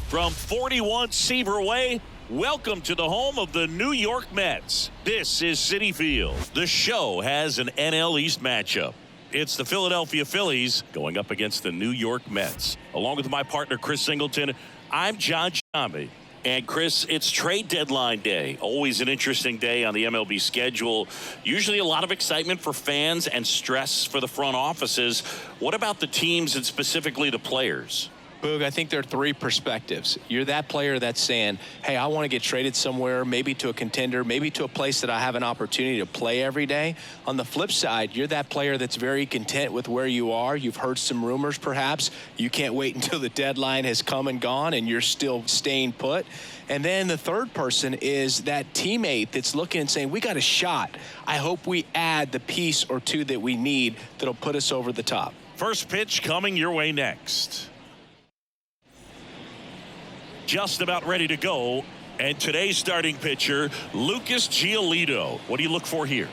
From 41 Seaver Way, welcome to the home of the New York Mets. This is Citi Field. The show has an NL East matchup. It's the Philadelphia Phillies going up against the New York Mets. Along with my partner, Chris Singleton, I'm John Giambi. And Chris, it's trade deadline day. Always an interesting day on the MLB schedule. Usually a lot of excitement for fans and stress for the front offices. What about the teams and specifically the players? Boog, I think there are three perspectives. You're that player that's saying, hey, I want to get traded somewhere, maybe to a contender, maybe to a place that I have an opportunity to play every day. On the flip side, you're that player that's very content with where you are. You've heard some rumors, perhaps. You can't wait until the deadline has come and gone and you're still staying put. And then the third person is that teammate that's looking and saying, we got a shot. I hope we add the piece or two that we need that'll put us over the top. First pitch coming your way next. Just about ready to go. And today's starting pitcher, Lucas Giolito. What do you look for here?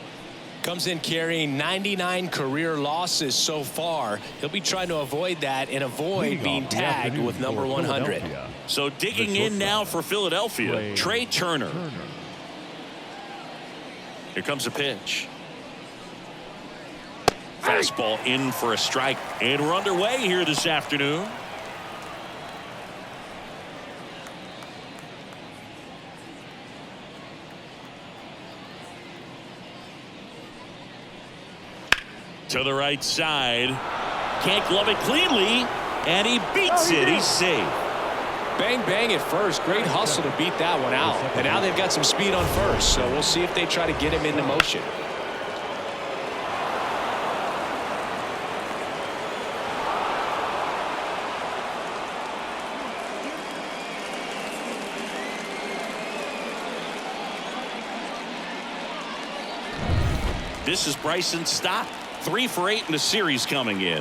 Comes in carrying 99 career losses so far. He'll be trying to avoid that and avoid being tagged with number 100. So digging in now for Philadelphia, Trey Turner. Here comes a pitch. Fastball in for a strike. And we're underway here this afternoon. To the right side. Can't glove it cleanly. And he beats it. He's safe. Bang, bang at first. Great hustle to beat that one out. And now they've got some speed on first. So we'll see if they try to get him into motion. This is Bryce's stop. 3 for 8 in the series coming in.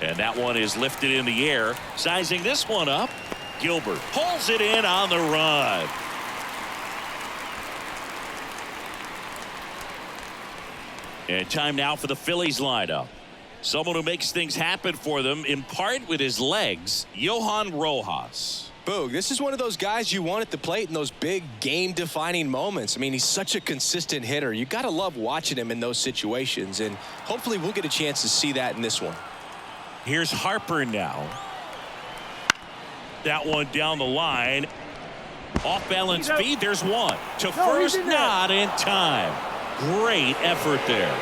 And that one is lifted in the air. Sizing this one up. Gilbert pulls it in on the run. And time now for the Phillies lineup. Someone who makes things happen for them, in part with his legs, Johan Rojas. Boog, this is one of those guys you want at the plate in those big game-defining moments. I mean, he's such a consistent hitter. You got to love watching him in those situations, and hopefully we'll get a chance to see that in this one. Here's Harper now. That one down the line. Off-balance feed. There's one. To first, not in time. Great effort there.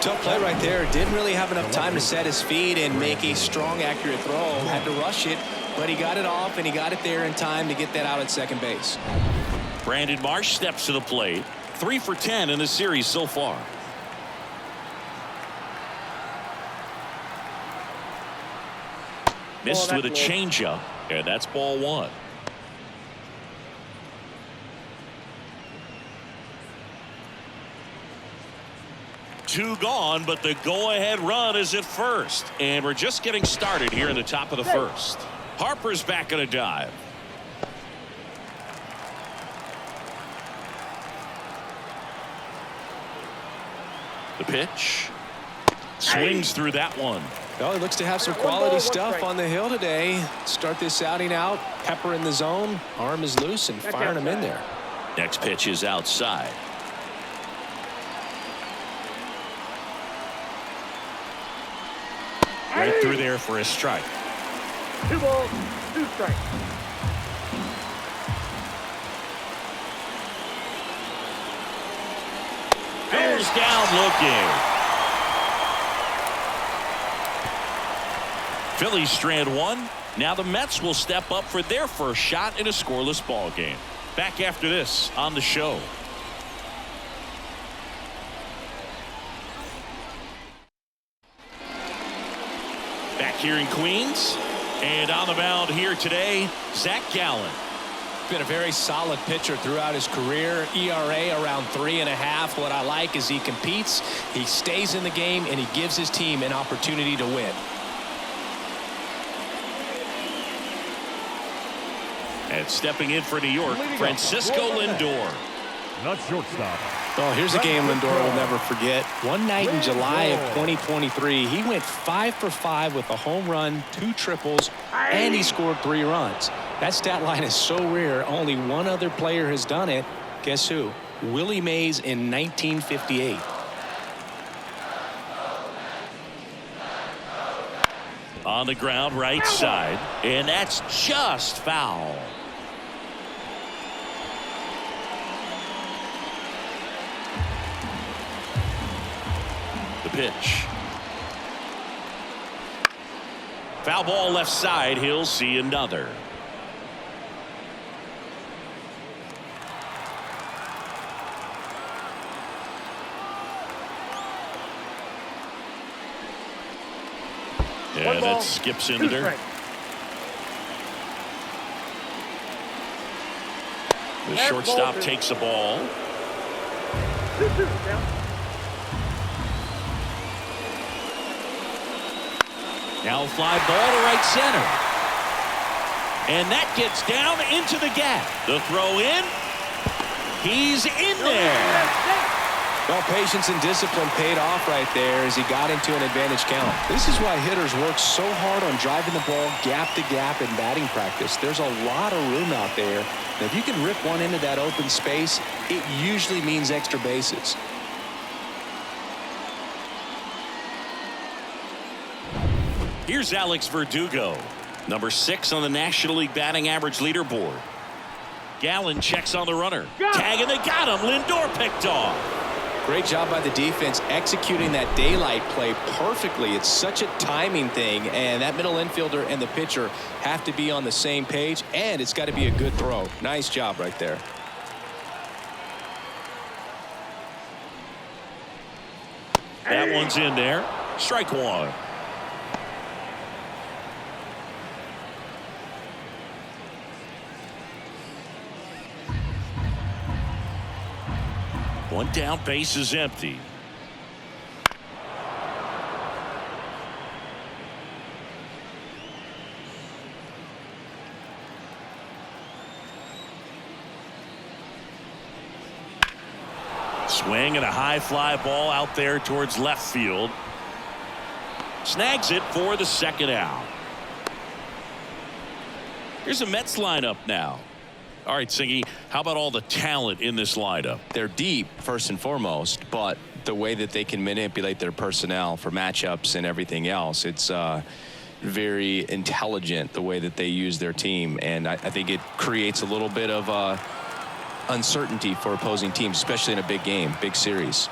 Tough play right there. Didn't really have enough time to set his feet and make a strong, accurate throw. Had to rush it, but he got it off, and he got it there in time to get that out at second base. Brandon Marsh steps to the plate. 3 for 10 in the series so far. Missed with a changeup, and that's ball 1. Two gone, but the go-ahead run is at first. And we're just getting started here in the top of the first. Harper's back on a dive. The pitch. Swings through that one. Well, he looks to have some quality stuff on the hill today. Start this outing out. Pepper in the zone. Arm is loose and firing him in there. Next pitch is outside. Right through there for a strike. 2 balls, 2 strikes. Goes down looking. Phillies strand 1. Now the Mets will step up for their first shot in a scoreless ball game. Back after this on the show. Back here in Queens, and on the mound here today, Zach Gallen. Been a very solid pitcher throughout his career. ERA around 3.5. What I like is he competes, he stays in the game, and he gives his team an opportunity to win. And stepping in for New York, Francisco Lindor. the shortstop. Oh, here's a game Lindor will never forget. One night in July of 2023, he went 5 for 5 with a home run, 2 triples, and he scored 3 runs. That stat line is so rare. Only one other player has done it. Guess who? Willie Mays in 1958. On the ground, right side, and that's just foul. The pitch. Foul ball left side. He'll see another. Yeah, that skips into there. The shortstop takes the ball. Now fly ball to right center. And that gets down into the gap. The throw in. He's in there. Well, patience and discipline paid off right there as he got into an advantage count. This is why hitters work so hard on driving the ball gap to gap in batting practice. There's a lot of room out there. And if you can rip one into that open space, it usually means extra bases. Here's Alex Verdugo, number 6 on the National League batting average leaderboard. Gallen checks on the runner. Tag, and they got him. Lindor picked off. Great job by the defense executing that daylight play perfectly. It's such a timing thing, and that middle infielder and the pitcher have to be on the same page, and it's got to be a good throw. Nice job right there. That one's in there. Strike one. One down, base is empty. Swing and a high fly ball out there towards left field. Snags it for the second out. Here's a Mets lineup now. All right, Singy, how about all the talent in this lineup? They're deep, first and foremost, but the way that they can manipulate their personnel for matchups and everything else, it's very intelligent the way that they use their team. And I think it creates a little bit of uncertainty for opposing teams, especially in a big game, big series.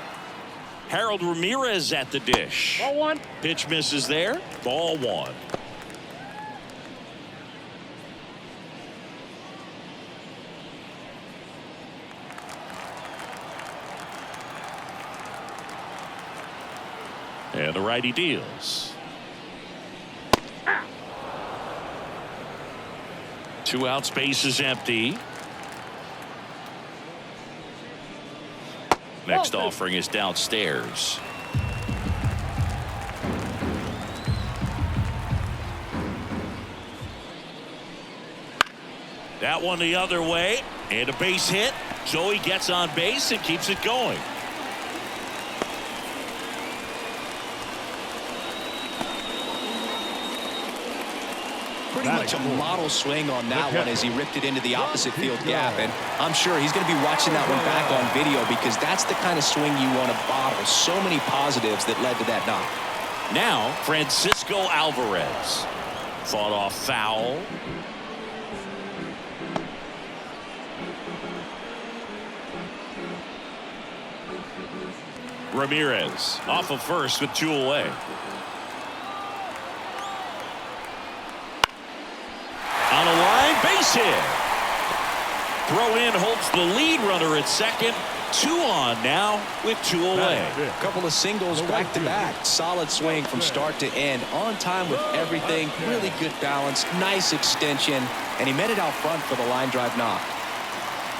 Harold Ramirez at the dish. Ball one. Pitch misses there. Ball one. And the righty deals. 2 outs, base is empty. Next offering is downstairs. That one the other way, and a base hit. So he gets on base and keeps it going. Pretty much a model swing on that one as he ripped it into the opposite field gap, and I'm sure he's going to be watching that one back on video because that's the kind of swing you want to bottle. So many positives that led to that knock. Now Francisco Alvarez fought off foul. Ramirez off of first with 2 away. On a line, base hit. Throw in holds the lead runner at second. 2 on now with 2 away. A couple of singles back to back. Solid swing from start to end. On time with everything. Really good balance. Nice extension. And he met it out front for the line drive knock.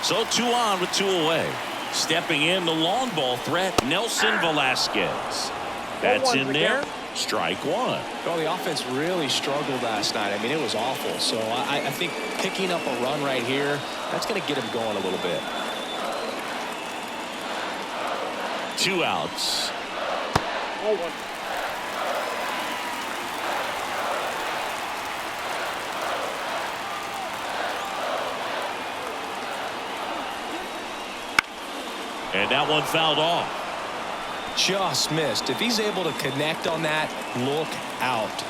So 2 on with 2 away. Stepping in the long ball threat, Nelson Velasquez. That's in there. Strike 1. Well, the offense really struggled last night. I mean, it was awful. So I think picking up a run right here, that's going to get him going a little bit. 2 outs. 0-1. And that one fouled off. Just missed. If he's able to connect on that, look out.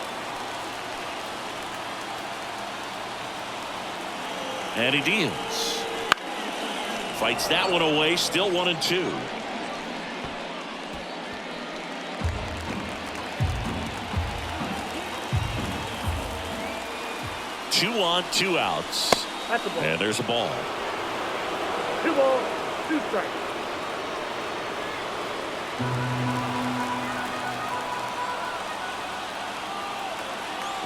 And he deals. Fights that one away. Still 1-2. Two on, 2 outs. That's a ball. And there's a ball. 2 balls, 2 strikes.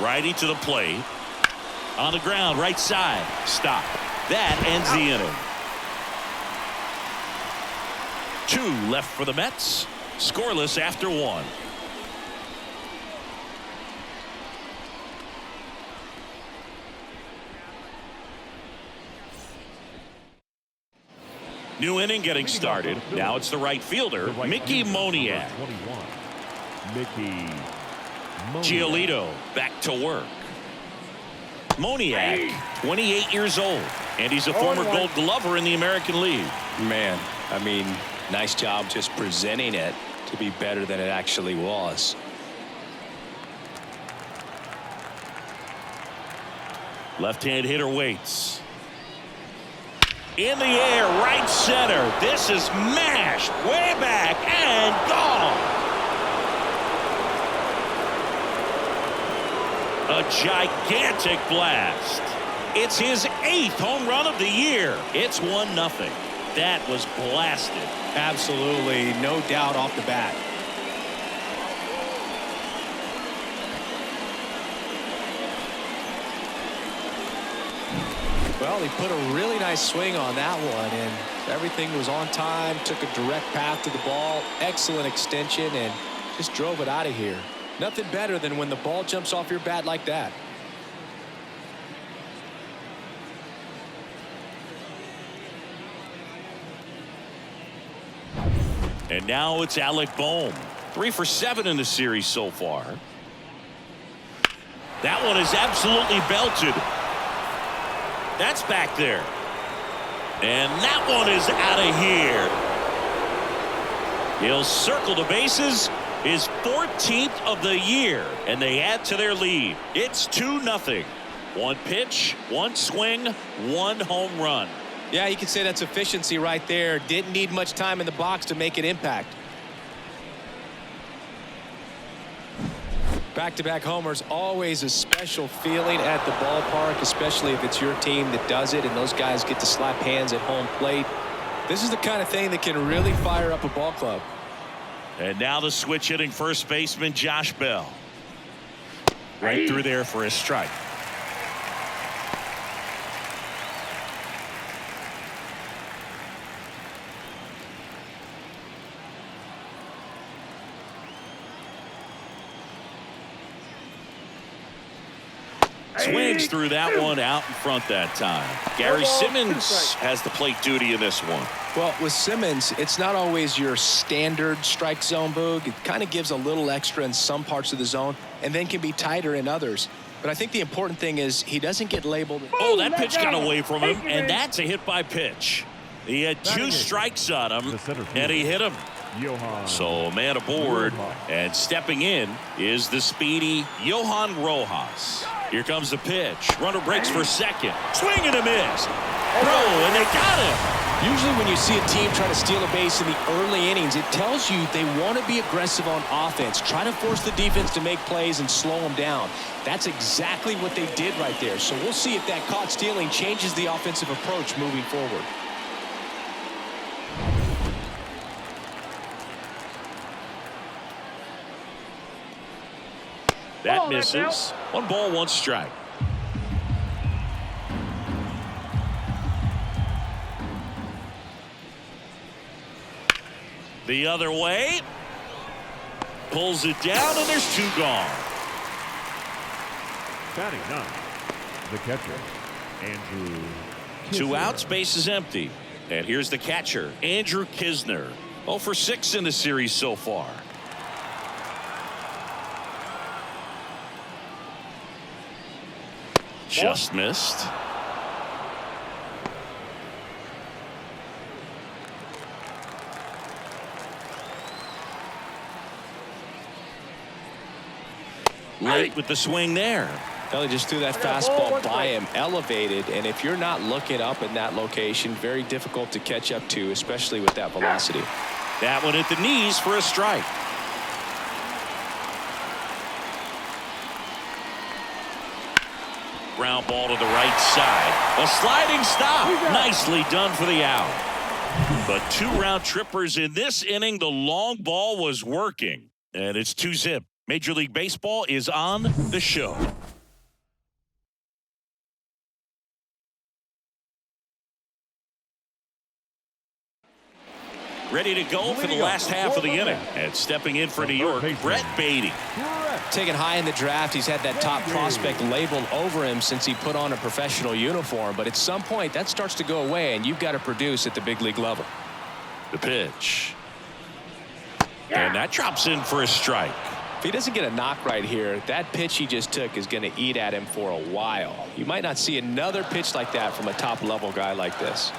Righty to the plate. On the ground, right side. Stop. That ends the inning. 2 left for the Mets. Scoreless after 1. New inning getting started. Now it's the right fielder, Mickey Moniak. Mickey Giolito back to work. Moniak, 28 years old, and he's a former Gold Glover in the American League. Man, I mean, nice job just presenting it to be better than it actually was. Left-hand hitter waits. In the air, right center. This is mashed way back and gone. A gigantic blast. It's his 8th home run of the year. It's 1-0. That was blasted. Absolutely, no doubt off the bat. Well, he put a really nice swing on that one, and everything was on time, took a direct path to the ball, excellent extension, and just drove it out of here. Nothing better than when the ball jumps off your bat like that. And now it's Alec Bohm. 3 for 7 in the series so far. That one is absolutely belted. That's back there. And that one is out of here. He'll circle the bases. His 14th of the year. And they add to their lead. It's 2-0. 1 pitch, 1 swing, 1 home run. Yeah, you could say that's efficiency right there. Didn't need much time in the box to make an impact. Back-to-back homers, always a special feeling at the ballpark, especially if it's your team that does it and those guys get to slap hands at home plate. This is the kind of thing that can really fire up a ball club. And now the switch hitting first baseman Josh Bell. Right through there for a strike. Swings through that one out in front that time. Gary Simmons has the plate duty in this one. Well, with Simmons, it's not always your standard strike zone, Boog. It kind of gives a little extra in some parts of the zone and then can be tighter in others. But I think the important thing is he doesn't get labeled. Oh, that pitch got away from him, and that's a hit by pitch. He had 2 strikes on him, and he hit him. So man aboard, and stepping in is the speedy Johan Rojas. Here comes the pitch. Runner breaks for second. Swing and a miss. Throw, and they got him. Usually when you see a team try to steal a base in the early innings, it tells you they want to be aggressive on offense. Try to force the defense to make plays and slow them down. That's exactly what they did right there. So we'll see if that caught stealing changes the offensive approach moving forward. That misses. 1 ball, 1 strike. The other way. Pulls it down, and there's 2 gone. Batting 9, the catcher, Andrew. 2 outs, base is empty. And here's the catcher, Andrew Kisner. 0 for 6 in the series so far. Just missed. Late with the swing there. Well, he just threw that fastball by him, elevated, and if you're not looking up in that location, very difficult to catch up to, especially with that velocity. That one at the knees for a strike. Ground ball to the right side. A sliding stop. Nicely done for the out. But 2 round trippers in this inning. The long ball was working. And it's 2-zip. Major League Baseball is on the show. Ready to go for the last half of the inning. And stepping in for New York, Brett Beatty. Taken high in the draft, he's had that top prospect labeled over him since he put on a professional uniform. But at some point, that starts to go away, and you've got to produce at the big league level. The pitch. And that drops in for a strike. If he doesn't get a knock right here, that pitch he just took is going to eat at him for a while. You might not see another pitch like that from a top-level guy like this.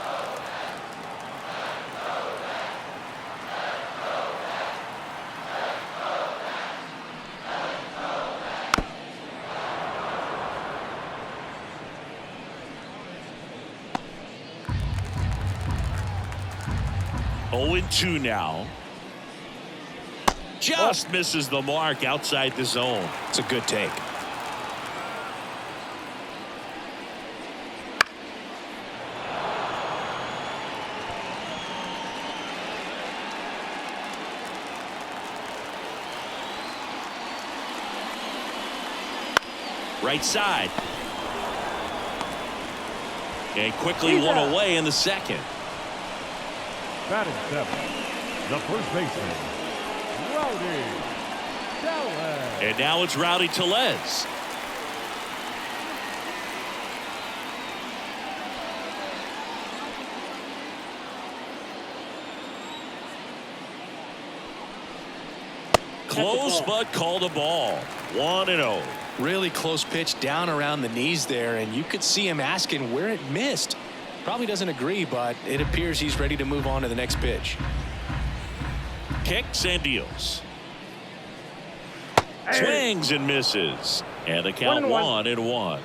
Oh, 0-2 now. Just misses the mark outside the zone. It's a good take. Right side. And quickly one away in the second. Batting 7, the first baseman, Rowdy Tellez. And now it's Rowdy Tellez. Close but called a ball. 1-0. Really close pitch down around the knees there, and you could see him asking where it missed. Probably doesn't agree, but it appears he's ready to move on to the next pitch. Kicks and deals. Swings and misses. And the count 1-1.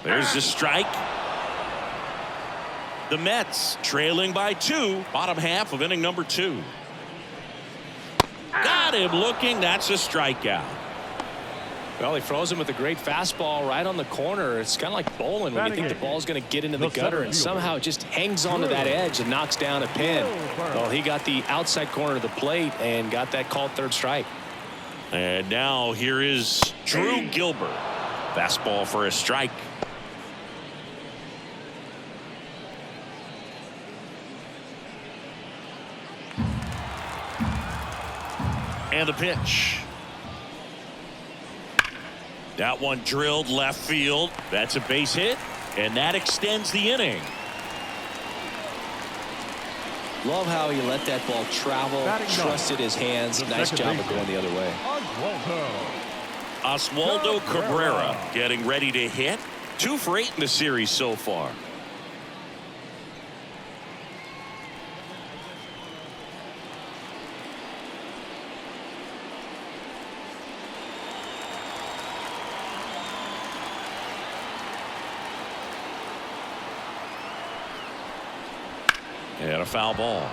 There's the strike. The Mets trailing by 2. Bottom half of inning number 2. Got him looking. That's a strikeout. Well, he froze him with a great fastball right on the corner. It's kind of like bowling when you think the ball's going to get into the gutter and somehow it just hangs onto that edge and knocks down a pin. Well, he got the outside corner of the plate and got that called third strike. And now here is Drew Gilbert. Fastball for a strike. And the pitch. That one drilled left field. That's a base hit, and that extends the inning. Love how he let that ball travel, trusted his hands. Nice job of going the other way. Oswaldo Cabrera getting ready to hit. 2 for 8 in the series so far. And a foul ball.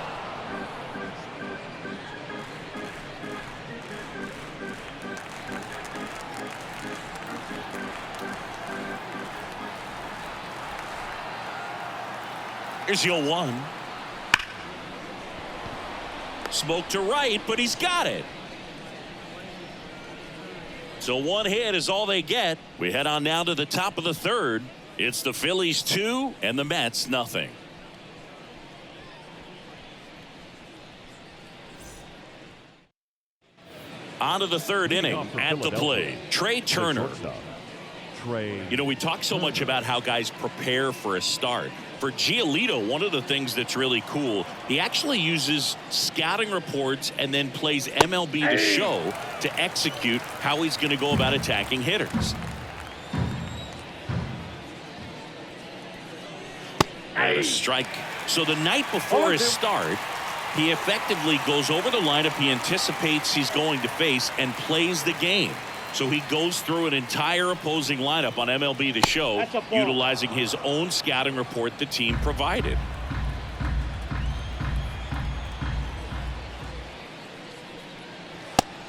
Here's the 0-1. Smoke to right, but he's got it. So 1 hit is all they get. We head on now to the top of the 3rd. It's the Phillies 2 and the Mets nothing. On to the 3rd inning. At the plate, Trey Turner. trade. You know, we talk so much about how guys prepare for a start. For Giolito, one of the things that's really cool, he actually uses scouting reports and then plays MLB The Show to execute how he's going to go about attacking hitters. And a strike. So the night before his start, he effectively goes over the lineup he anticipates he's going to face and plays the game. So he goes through an entire opposing lineup on MLB The Show, utilizing his own scouting report the team provided.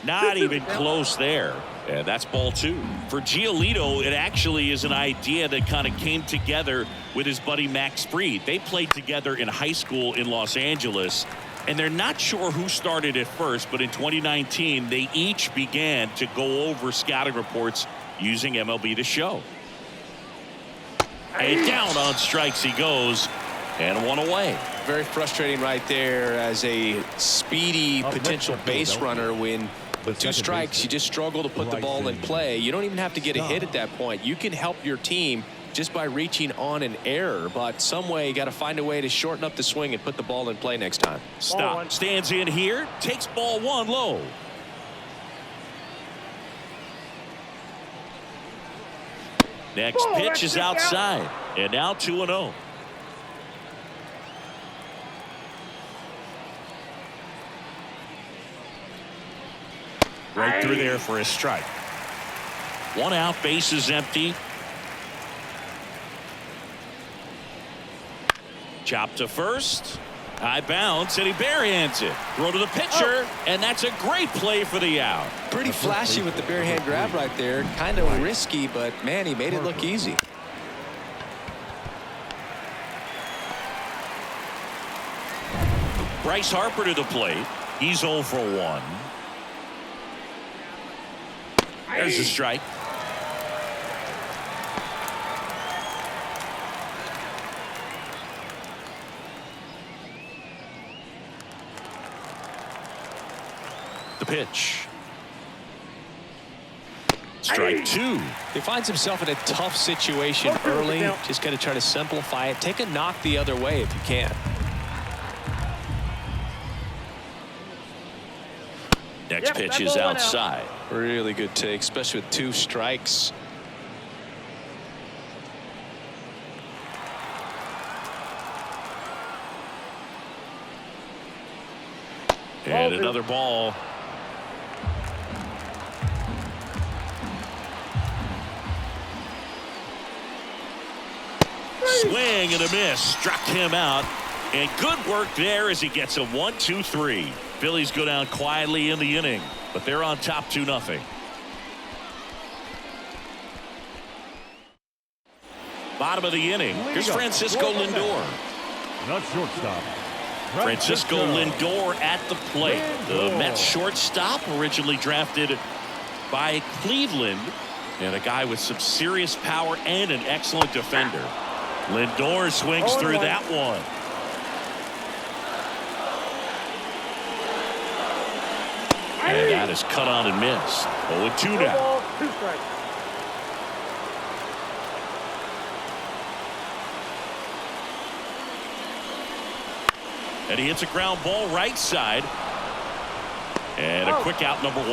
Not even close there. And that's ball 2. For Giolito, it actually is an idea that kind of came together with his buddy Max Fried. They played together in high school in Los Angeles. And they're not sure who started it first, but in 2019, they each began to go over scouting reports using MLB The Show. And down on strikes he goes, and one away. Very frustrating right there as a speedy potential base runner. When with 2 strikes, you just struggle to put the ball in play. You don't even have to get a hit at that point. You can help your team just by reaching on an error, but some way you got to find a way to shorten up the swing and put the ball in play next time. Stop. Stands in here, takes ball 1 low. Next pitch is outside, and now 2-0. Right through there for a strike. 1 out, base is empty. Chop to first. High bounce, and he barehands it. Throw to the pitcher, and that's a great play for the out. Pretty flashy with the bare hand grab right there. Kind of risky, but man, he made it look easy. Bryce Harper to the plate. He's 0 for 1. There's a strike. The pitch. Strike 2. He finds himself in a tough situation early. Just got to try to simplify it. Take a knock the other way if you can. Next pitch is outside. Really good take, especially with 2 strikes. And another ball. Swing and a miss. Struck him out. And good work there as he gets a 1-2-3. Phillies go down quietly in the inning, but they're on top 2-0. Bottom of the inning. Here's Francisco Lindor. Not shortstop. Francisco Lindor at the plate. The Mets shortstop, originally drafted by Cleveland, and a guy with some serious power and an excellent defender. Lindor swings through that one. And that is cut on and missed. 0-2 now. 2 strikes. And he hits a ground ball right side. And a quick out, number 1.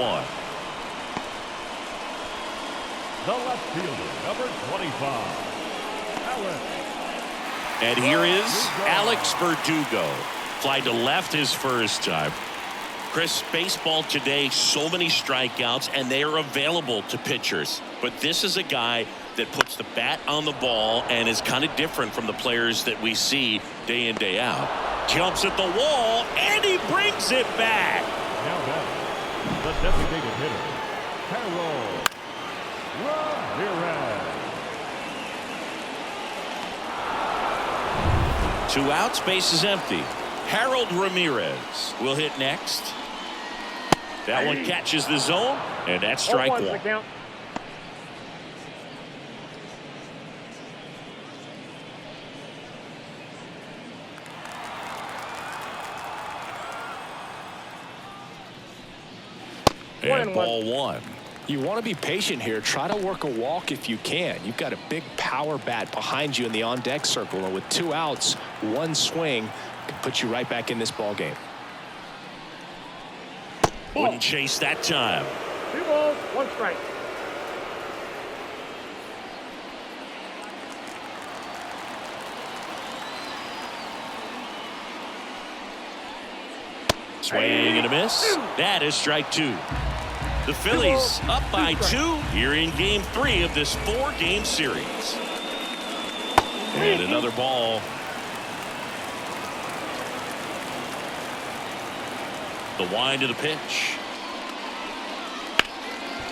The left fielder, number 25, Alex. And here is Alex Verdugo. Fly to left his first time. Chris, baseball today, so many strikeouts, and they are available to pitchers. But this is a guy that puts the bat on the ball and is kind of different from the players that we see day in, day out. Jumps at the wall, and he brings it back. Now back, the designated hitter, Harold Ramirez. 2 outs, base is empty. Harold Ramirez will hit next. That one catches the zone, and that's strike 1. And ball 1. You want to be patient here. Try to work a walk if you can. You've got a big power bat behind you in the on-deck circle, and with 2 outs, 1 swing can put you right back in this ball game. Wouldn't chase that time. 2 balls, 1 strike. Swing and a miss. That is strike 2. The Phillies up by 2 here in game 3 of this 4-game series. And another ball. The wind of the pitch.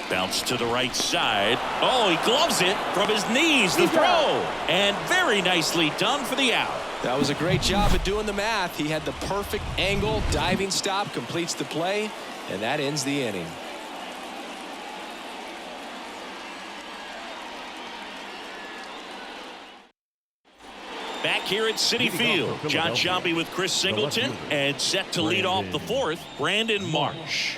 Bounce to the right side. Oh, he gloves it from his knees. The throw. And very nicely done for the out. That was a great job of doing the math. He had the perfect angle. Diving stop completes the play, and that ends the inning. Back here at Citi Field, John Sciambi with Chris Singleton, and set to lead off the 4th, Brandon Marsh.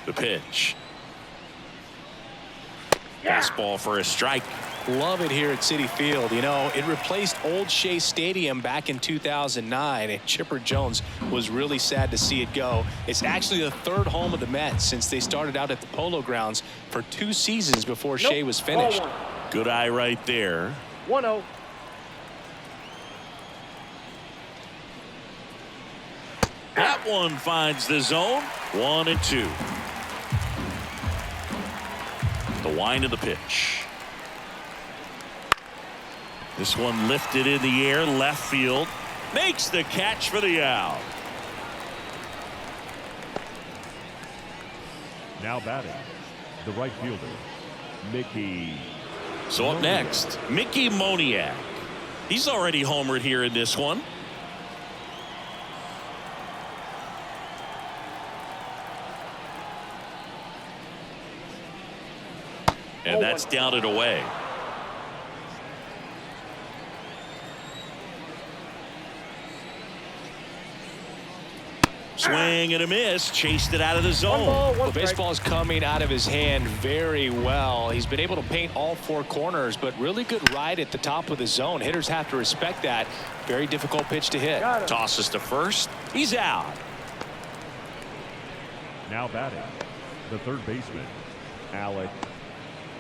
The pitch. Fastball for a strike. Love it here at Citi Field. You know, it replaced Old Shea Stadium back in 2009, and Chipper Jones was really sad to see it go. It's actually the 3rd home of the Mets since they started out at the Polo Grounds for 2 seasons before Shea was finished. Good eye right there. 1-0. That one finds the zone. 1-2. The wind of the pitch. This one lifted in the air, left field. Makes the catch for the out. Now batting, the right fielder, Mickey. So up next, Mickey Moniak. He's already homered here in this one. And that's down and away. Swing and a miss. Chased it out of the zone. Well, baseball is coming out of his hand very well. He's been able to paint all 4 corners, but really good ride at the top of the zone. Hitters have to respect that. Very difficult pitch to hit. Tosses to first. He's out. Now batting, the 3rd baseman, Alec.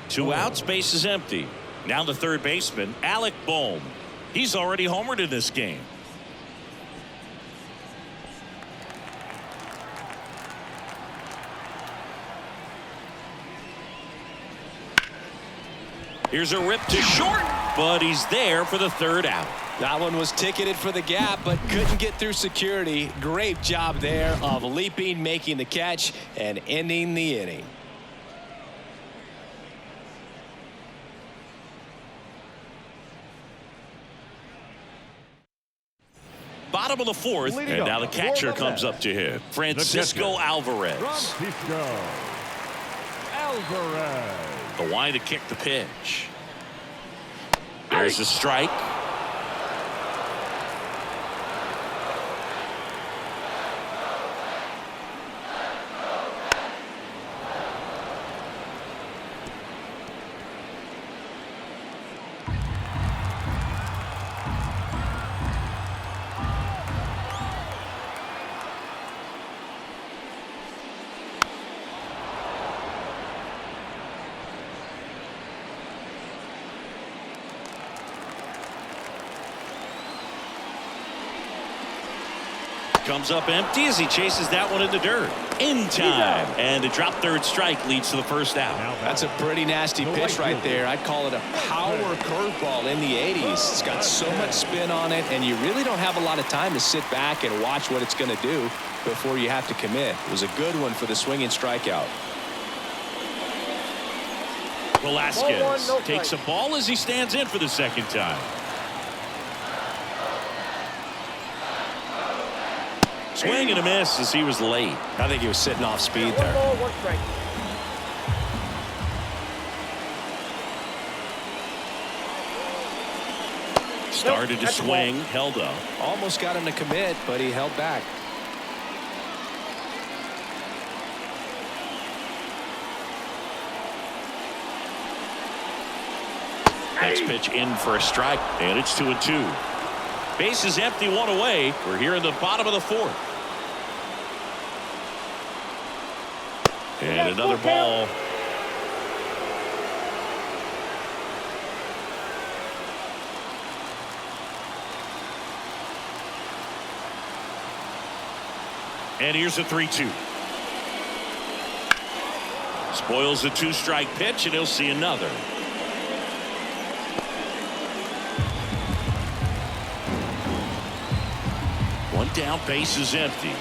2 outs, base is empty. Now the 3rd baseman, Alec Bohm. He's already homered in this game. Here's a rip to short, but he's there for the 3rd out. That one was ticketed for the gap, but couldn't get through security. Great job there of leaping, making the catch, and ending the inning. Bottom of the 4th, and now the catcher comes up to hit. Francisco Alvarez. Francisco Alvarez. The wind to kick the pitch. There's a strike. Comes up empty as he chases that one in the dirt. In time. And the drop 3rd strike leads to the 1st out. That's a pretty nasty pitch right there. I'd call it a power curveball in the 80s. It's got so much spin on it, and you really don't have a lot of time to sit back and watch what it's going to do before you have to commit. It was a good one for the swinging strikeout. Velasquez takes a ball as he stands in for the 2nd time. Swing and a miss as he was late. I think he was sitting off speed there. Started to swing, held up. Almost got him to commit, but he held back. Next pitch in for a strike, and it's 2-2. Base is empty, one away. We're here in the bottom of the fourth. And another ball. And here's a 3-2. Spoils the 2-strike pitch, and he'll see another. One down, base is empty.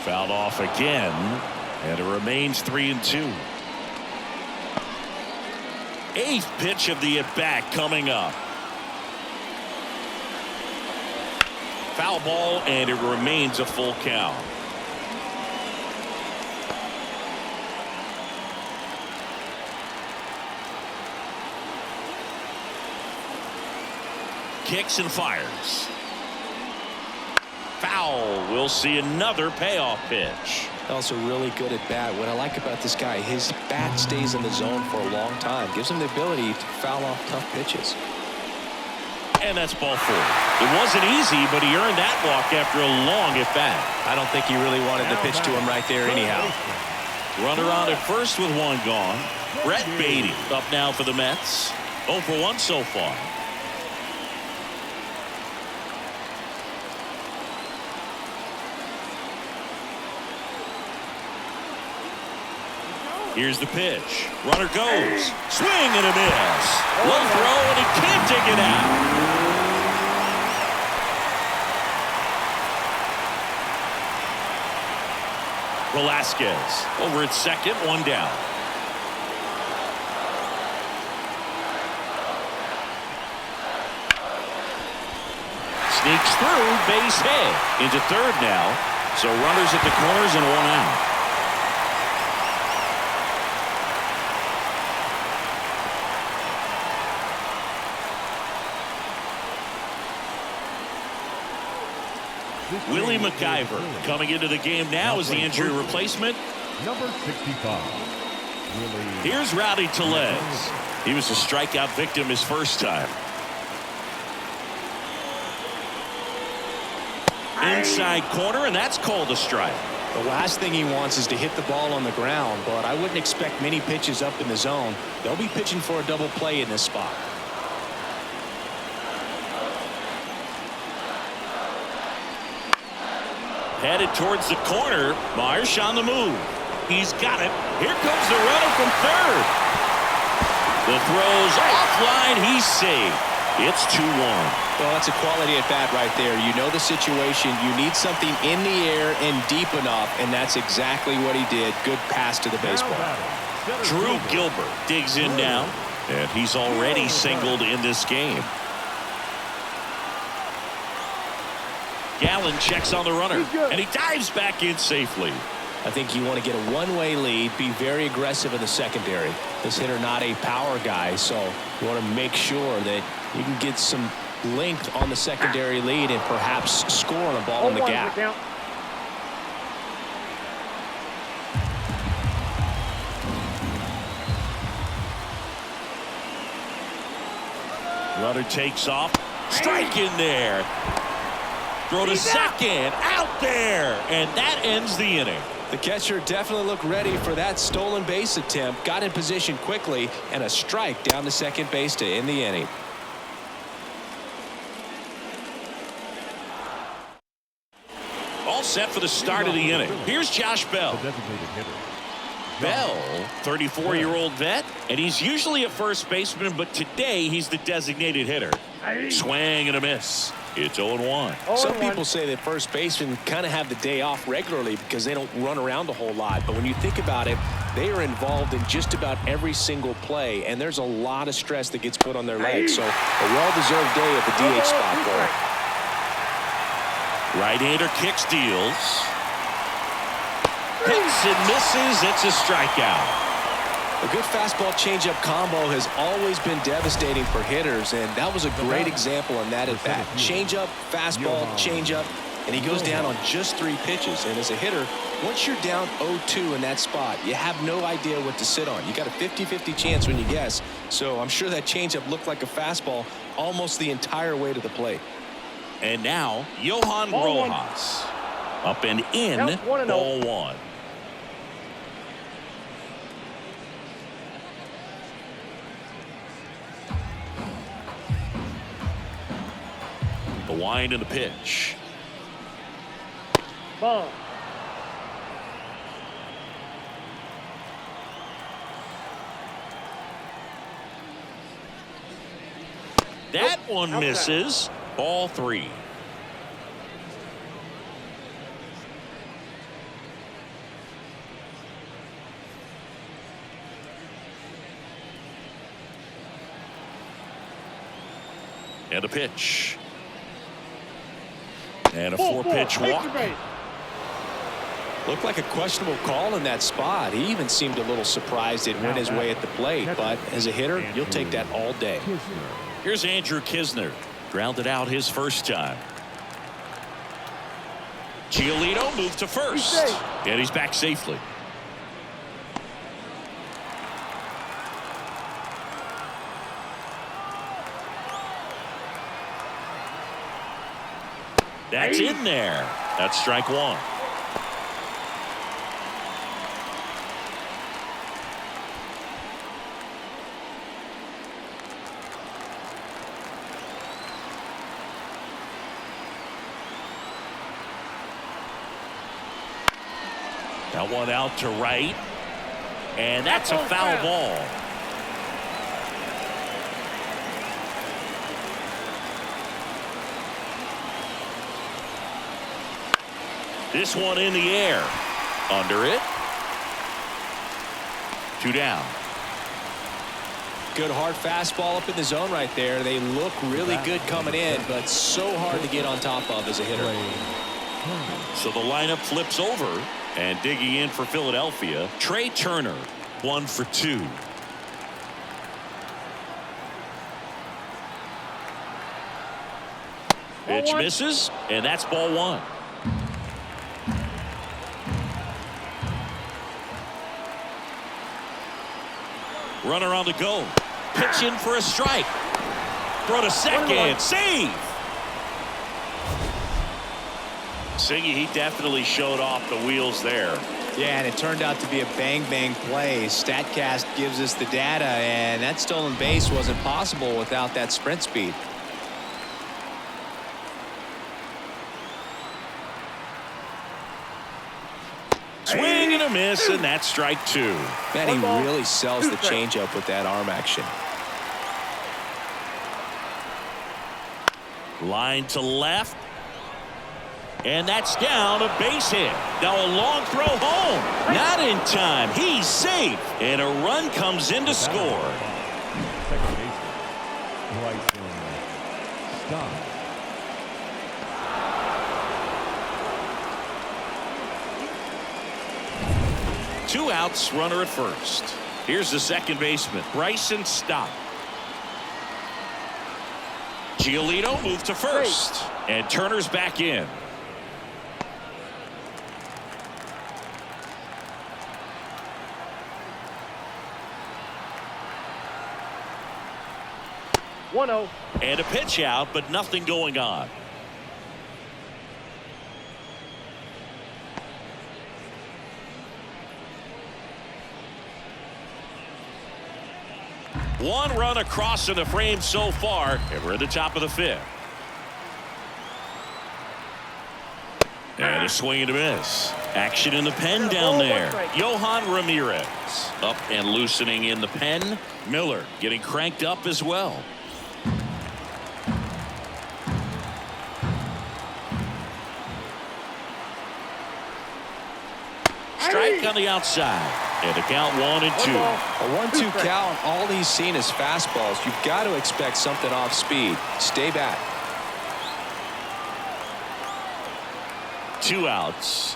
Fouled off again, and it remains 3-2. Eighth pitch of the at-bat coming up. Foul ball, and it remains a full count. Kicks and fires. Foul. We'll see another payoff pitch. Also really good at bat. What I like about this guy, his bat stays in the zone for a long time. Gives him the ability to foul off tough pitches. And that's ball four. It wasn't easy, but he earned that walk after a long at bat. I don't think he really wanted to pitch to him right there anyhow. Runner on at first with one gone. Brett Beatty up now for the Mets. 0 for 1 so far. Here's the pitch. Runner goes. Swing and a miss. Low throw, and he can't take it out. Velasquez over at second, one down. Sneaks through, base hit. Into third now. So runners at the corners and one out. Willie McIver coming into the game now as the injury replacement. Number 65. Here's Rowdy Tellez. He was a strikeout victim his first time. Inside corner, and that's called a strike. The last thing he wants is to hit the ball on the ground, but I wouldn't expect many pitches up in the zone. They'll be pitching for a double play in this spot. Headed towards the corner. Marsh on the move. He's got it. Here comes the runner from third. The throw's offline. He's safe. It's 2-1. Well, that's a quality at bat right there. You know the situation. You need something in the air and deep enough, and that's exactly what he did. Good pass to the baseball. Drew Gilbert digs in now, and he's already singled in this game. Gallen checks on the runner, and he dives back in safely. I think you want to get a one-way lead, be very aggressive in the secondary. This hitter not a power guy, so you want to make sure that you can get some length on the secondary lead and perhaps score on a ball in the gap. Runner takes off. Strike in there. Throw to second. Out there. And that ends the inning. The catcher definitely looked ready for that stolen base attempt. Got in position quickly, and a strike down to second base to end the inning. All set for the start of the inning. Here's Josh Bell. The designated hitter. Bell, 34-year-old vet, and he's usually a first baseman, but today he's the designated hitter. Swing and a miss. It's 0-1. Some people say that first basemen kind of have the day off regularly because they don't run around a whole lot. But when you think about it, they are involved in just about every single play, and there's a lot of stress that gets put on their legs. So a well-deserved day at the DH spot for him. Right-hander kicks, deals. Hits and misses. It's a strikeout. A good fastball changeup combo has always been devastating for hitters, and that was a great example in that at bat. Changeup, fastball, changeup, and he goes down on just 3 pitches. And as a hitter, once you're down 0-2 in that spot, you have no idea what to sit on. You got a 50-50 chance when you guess. So I'm sure that changeup looked like a fastball almost the entire way to the plate. And now Johan Rojas. Up and in, Count 1-0. ball 1. The wind and the pitch. Ball. That one Outside. misses. Ball 3. And a pitch. And a 4-pitch walk. Looked like a questionable call in that spot. He even seemed a little surprised it went his way at the plate. But as a hitter, you'll take that all day. Here's Andrew Kisner. Grounded out his first time. Giolito moved to first. And he's back safely. That's in there. That's strike 1. That one out to right. And that's a foul ball. This one in the air. Under it. 2 down. Good hard fastball up in the zone right there. They look really good coming in, but so hard to get on top of as a hitter. So the lineup flips over, and digging in for Philadelphia, Trey Turner, 1 for 2. Pitch misses, and that's ball 1. Runner on the go. Pitch in for a strike. Throw to second. Save. Singy, he definitely showed off the wheels there. Yeah, and it turned out to be a bang-bang play. StatCast gives us the data, and that stolen base wasn't possible without that sprint speed. Swing and a miss, and that's strike 2. Man, he really sells the changeup with that arm action. Line to left. And that's down, a base hit. Now a long throw home. Not in time. He's safe. And a run comes in to score. Second baseman, Bryce. Stop. Two outs, runner at first. Here's the second baseman, Bryce. Stop. Giolito moved to first. And Turner's back in. And a pitch out, but nothing going on. One run across in the frame so far, and we're at the top of the 5th. And a swing and a miss. Action in the pen down there. Johan Ramirez up and loosening in the pen. Miller getting cranked up as well. Strike on the outside. And the count 1-2. A 1-2 count. All he's seen is fastballs. You've got to expect something off speed. Stay back. 2 outs.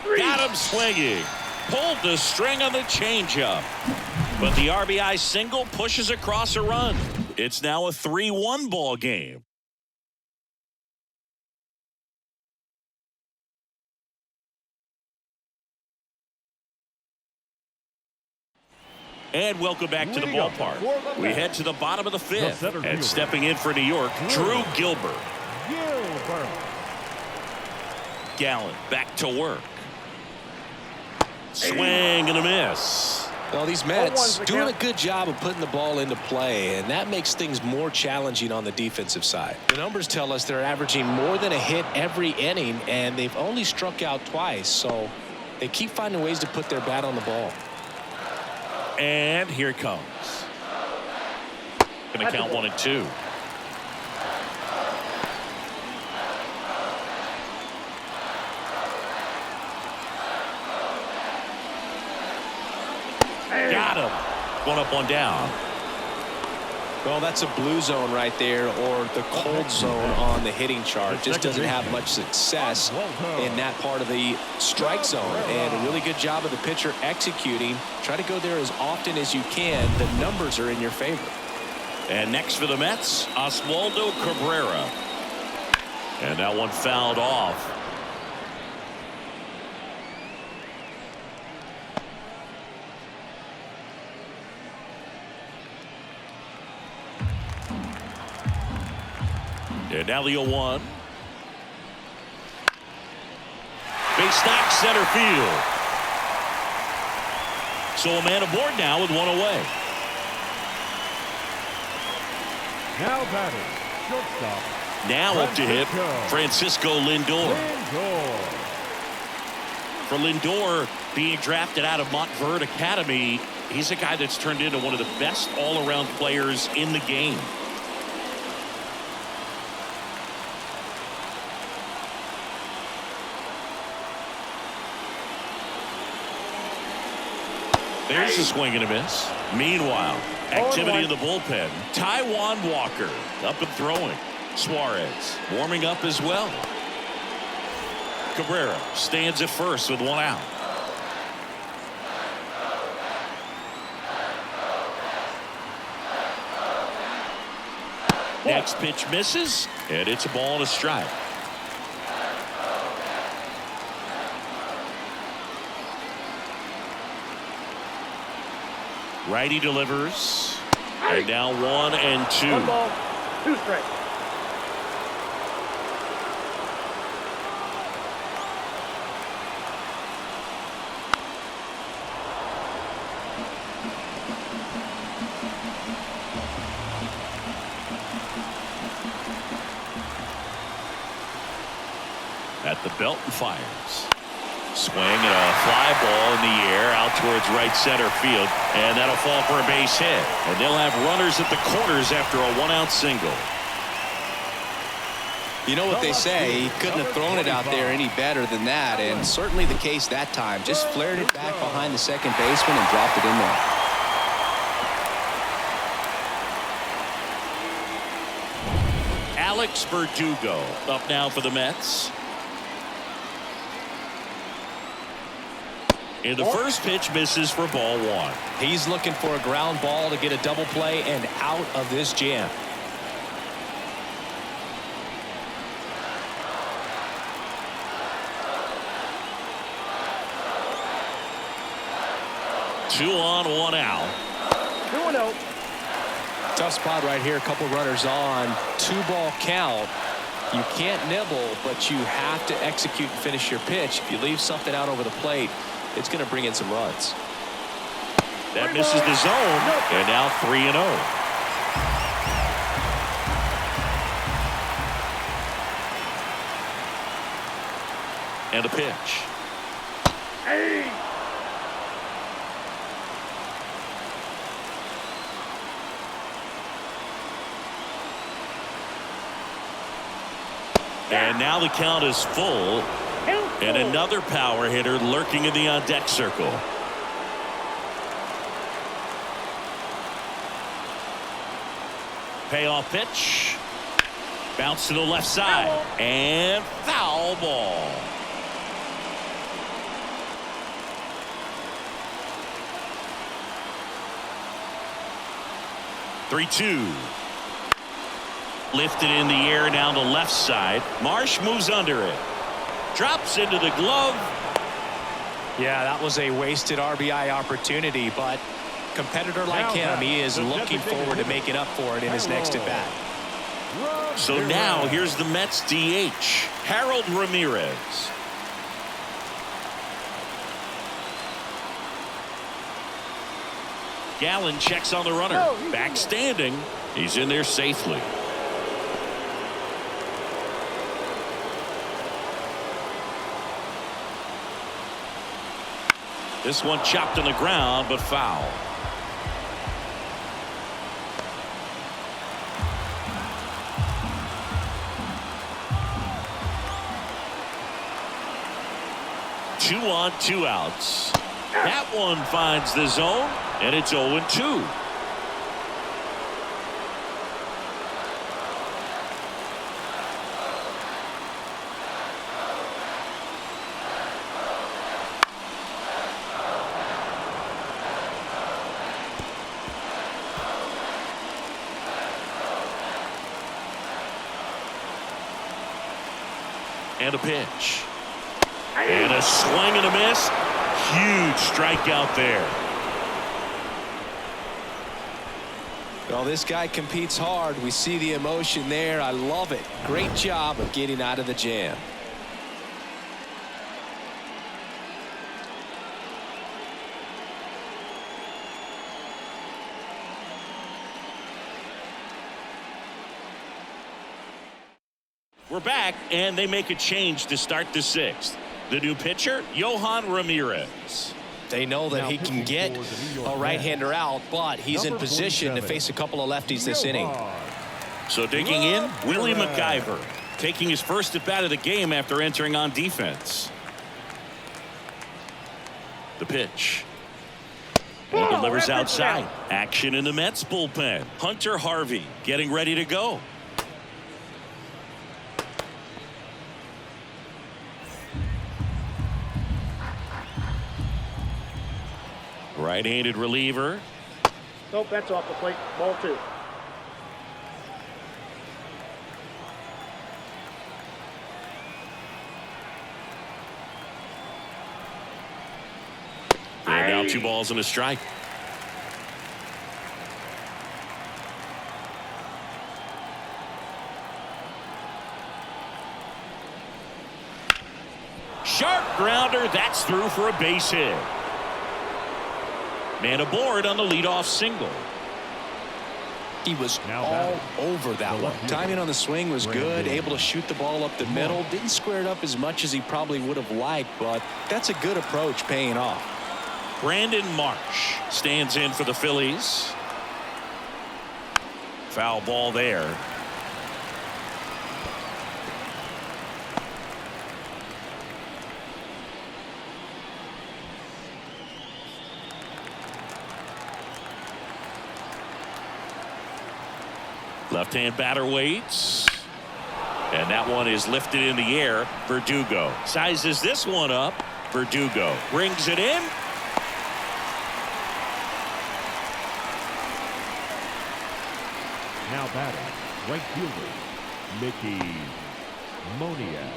Got him swinging. Pulled the string on the changeup. But the RBI single pushes across a run. It's now a 3-1 ball game. And welcome back to the ballpark. We head to the bottom of the fifth. And stepping in for New York, Drew Gilbert. Gallen back to work. Swing and a miss. Well, these Mets doing a good job of putting the ball into play, and that makes things more challenging on the defensive side. The numbers tell us they're averaging more than a hit every inning, and they've only struck out twice, so they keep finding ways to put their bat on the ball. And here it comes. Going to count 1-2. Got him. One up, one down. Well, that's a blue zone right there, or the cold zone on the hitting chart. Just doesn't have much success in that part of the strike zone. And a really good job of the pitcher executing. Try to go there as often as you can. The numbers are in your favor. And next for the Mets, Oswaldo Cabrera. And that one fouled off. And now the 0-1. Base knock center field. So a man aboard now with one away. Now batting, shortstop. Now up to hit Francisco Lindor. For Lindor, being drafted out of Montverde Academy, he's a guy that's turned into one of the best all-around players in the game. There's a swing and a miss. Meanwhile, activity in the bullpen. Taijuan Walker up and throwing. Suarez warming up as well. Cabrera stands at first with one out. Next pitch misses, and it's a ball and a strike. Righty delivers. And now 1-2. 1 ball, 2 strikes. At the belt and fires. Swing and a fly ball in the air out towards right center field, and that'll fall for a base hit. And they'll have runners at the corners after a 1-out single. You know what they say, he couldn't have thrown it out there any better than that, and certainly the case that time. Just flared it back behind the second baseman and dropped it in there. Alex Verdugo up now for the Mets. And the first pitch misses for ball 1. He's looking for a ground ball to get a double play and out of this jam. Two on, one out. 2-0. Tough spot right here. A couple runners on. 2-ball count. You can't nibble, but you have to execute and finish your pitch. If you leave something out over the plate, it's going to bring in some runs. That misses the zone, and now 3-0. And a pitch. Hey. And now the count is full. And another power hitter lurking in the on-deck circle. Payoff pitch. Bounce to the left side. And foul ball. 3-2. Lifted in the air down the left side. Marsh moves under it. Drops into the glove. Yeah, that was a wasted RBI opportunity, but competitor like him, he is looking forward to making up for it in his next at bat. So now here's the Mets DH, Harold Ramirez. Gallen checks on the runner. Back standing. He's in there safely. This one chopped on the ground, but foul. Two on, two outs. That one finds the zone, and it's 0-2. And a pitch. And a swing and a miss. Huge strikeout there. Well, this guy competes hard. We see the emotion there. I love it. Great job of getting out of the jam. We're back, and they make a change to start the sixth. The new pitcher, Yohan Ramirez. They know that he can get a right-hander out, but he's in position to face a couple of lefties this inning. So digging in, Willie McIver, taking his first at bat of the game after entering on defense. The pitch. And delivers outside. Action in the Mets bullpen. Hunter Harvey getting ready to go. Right-handed reliever. Nope, that's off the plate. Ball 2. And now 2 balls and a strike. Sharp grounder. That's through for a base hit. Man aboard on the leadoff single. He was all over that one. Timing on the swing was good. Able to shoot the ball up the middle. Didn't square it up as much as he probably would have liked, but that's a good approach paying off. Brandon Marsh stands in for the Phillies. Foul ball there. Left-hand batter waits. And that one is lifted in the air. Verdugo sizes this one up. Verdugo brings it in. Now batting, right fielder, Mickey Moniak.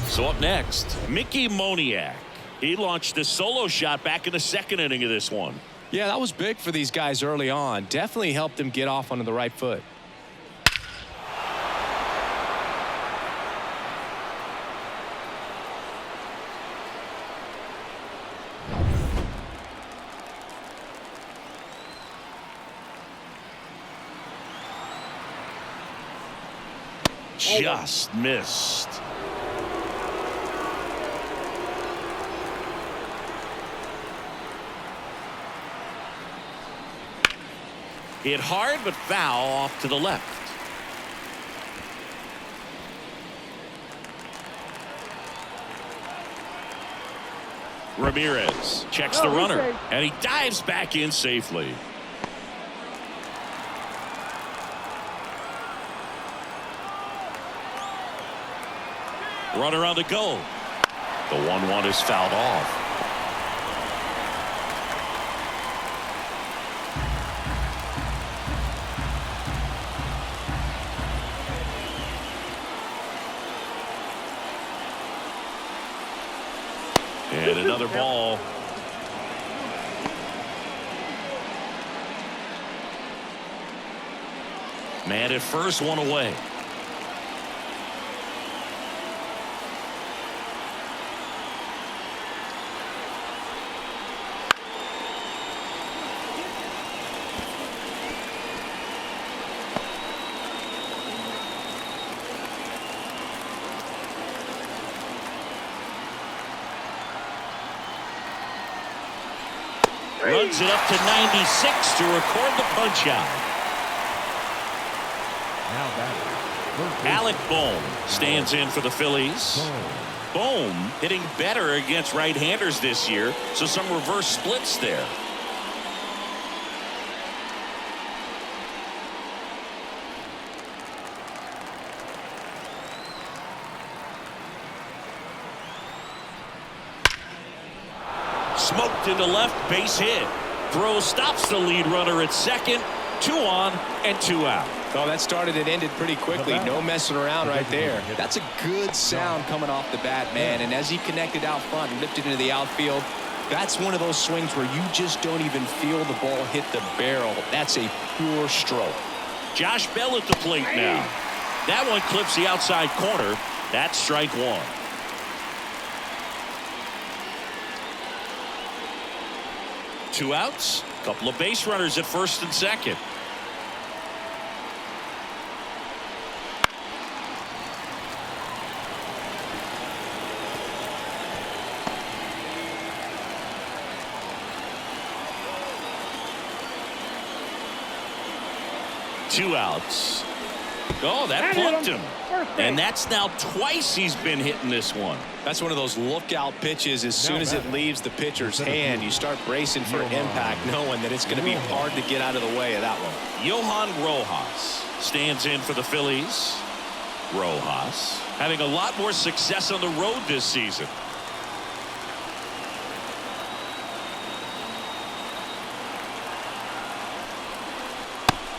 So up next, Mickey Moniak. He launched a solo shot back in the second inning of this one. Yeah, that was big for these guys early on. Definitely helped them get off onto the right foot. Just missed. Hit hard but foul off to the left. Ramirez checks the runner and he dives back in safely. Runner on the go. The 1-1 is fouled off. And another ball. Man at first, one away. Runs it up to 96 to record the punch out. Now batting. Alec Bohm stands in for the Phillies. Bohm hitting better against right-handers this year, so some reverse splits there. Smoked into left, base hit. Throw stops the lead runner at second. 2 on and 2 out. Oh, that started and ended pretty quickly. No messing around right there. That's a good sound coming off the bat, man. And as he connected out front and lifted into the outfield, that's one of those swings where you just don't even feel the ball hit the barrel. That's a pure stroke. Josh Bell at the plate now. That one clips the outside corner. That's strike 1. Two outs, couple of base runners at first and second. Two outs. Oh, that plunked him. And that's now twice he's been hitting this one. That's one of those lookout pitches. As soon as it leaves the pitcher's hand, you start bracing for impact, knowing that it's going to be hard to get out of the way of that one. Johan Rojas stands in for the Phillies. Rojas having a lot more success on the road this season.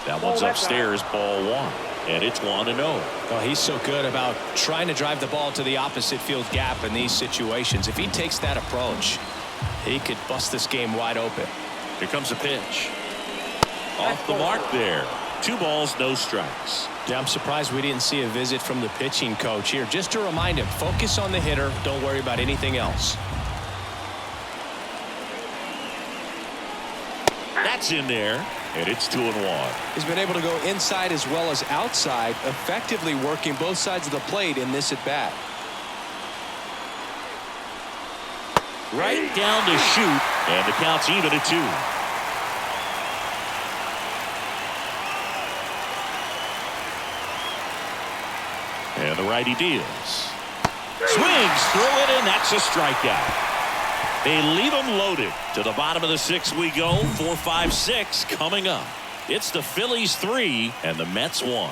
That one's upstairs, ball 1. And it's 1-0. Well, he's so good about trying to drive the ball to the opposite field gap in these situations. If he takes that approach, he could bust this game wide open. Here comes a pitch. Off the mark there. 2 balls, no strikes. Yeah, I'm surprised we didn't see a visit from the pitching coach here. Just to remind him, focus on the hitter. Don't worry about anything else. That's in there. And it's 2-1. He's been able to go inside as well as outside, effectively working both sides of the plate in this at bat. Right down to shoot, and the count's even at 2. And the righty deals. Swings through it, and that's a strikeout. They leave them loaded. To the bottom of the 6th we go. 4, 5, 6 coming up. It's the Phillies 3 and the Mets 1.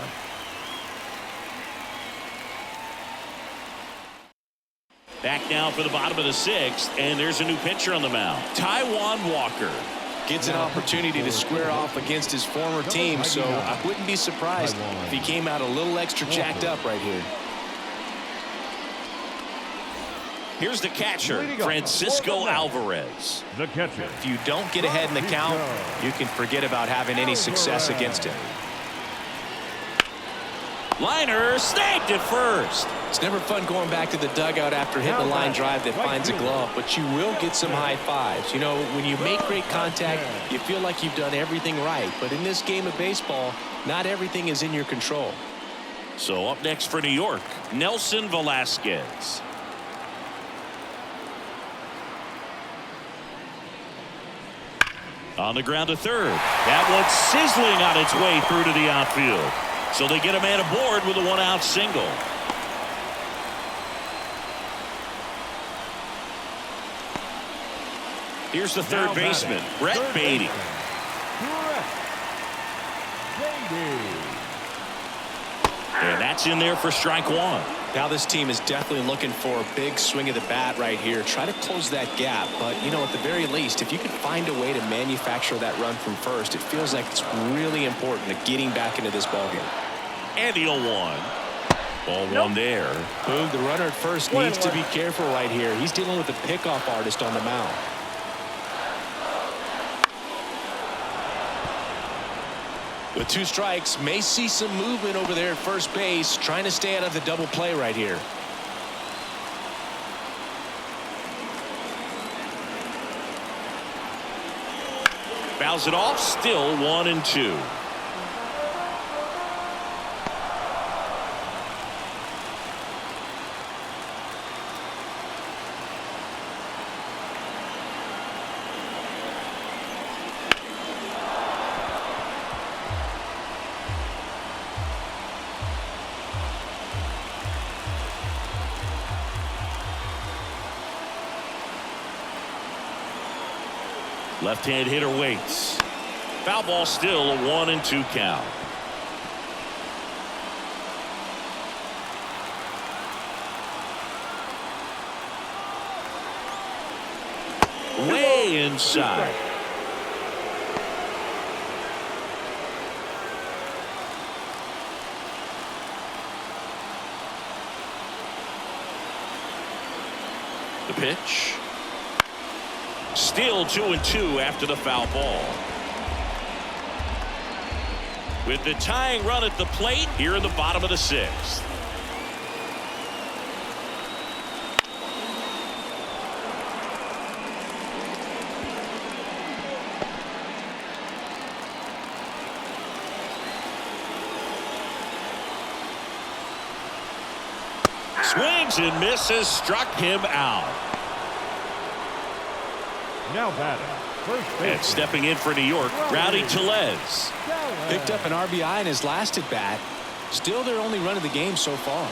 Back now for the bottom of the 6th, and there's a new pitcher on the mound. Taijuan Walker gets an opportunity to square off against his former team, so I wouldn't be surprised if he came out a little extra jacked up right here. Here's the catcher, Francisco Alvarez. The catcher. If you don't get ahead in the count, you can forget about having any success against him. Liner snagged at first. It's never fun going back to the dugout after hitting a line drive that finds a glove, but you will get some high fives. You know, when you make great contact, you feel like you've done everything right. But in this game of baseball, not everything is in your control. So up next for New York, Nelson Velasquez. On the ground to third. That one's sizzling on its way through to the outfield. So they get a man aboard with a 1-out single. Here's the third baseman, Brett Beatty. And that's in there for strike 1. Now this team is definitely looking for a big swing of the bat right here. Try to close that gap. But, you know, at the very least, if you can find a way to manufacture that run from first, it feels like it's really important to getting back into this ballgame. And the 0-1. Ball one there. Boog, the runner at first needs to be careful right here. He's dealing with a pickoff artist on the mound. With 2 strikes, may see some movement over there at first base, trying to stay out of the double play right here. Fouls it off, still 1-2. Left-hand hitter waits. Foul ball, still a 1-2 count. Way inside. The pitch. Still 2-2 after the foul ball. With the tying run at the plate here in the bottom of the 6th. Swings and misses, struck him out. Now batting, first base. And stepping in for New York, Rowdy Tellez. Picked up an RBI in his last at bat. Still their only run of the game so far.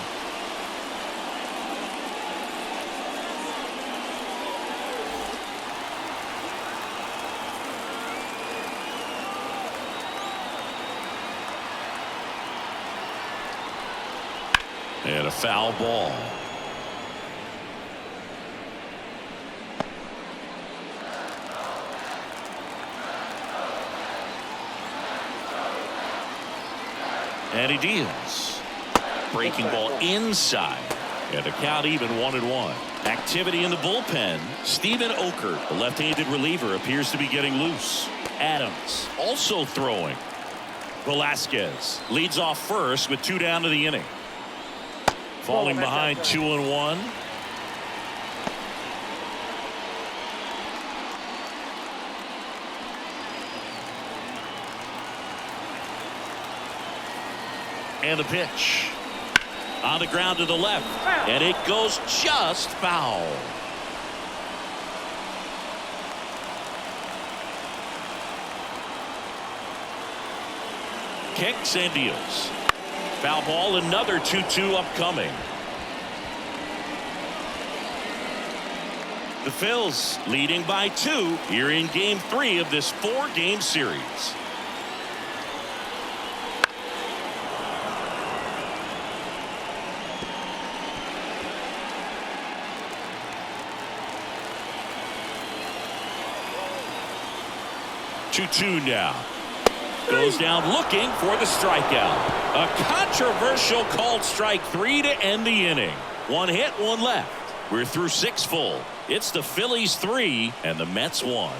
And a foul ball. And he deals. Breaking ball inside. And a count even 1-1. Activity in the bullpen. Steven Oker, the left-handed reliever, appears to be getting loose. Adams also throwing. Velasquez leads off first with 2 down to the inning. Falling behind 2-1. And the pitch on the ground to the left, and it goes just foul. Kicks and deals. Foul ball, another 2-2 upcoming. The Phils leading by 2 here in game 3 of this 4-game series. Two now. Goes down looking for the strikeout. A controversial called strike 3 to end the inning. 1 hit, 1 left. We're through 6 full. It's the Phillies 3 and the Mets 1.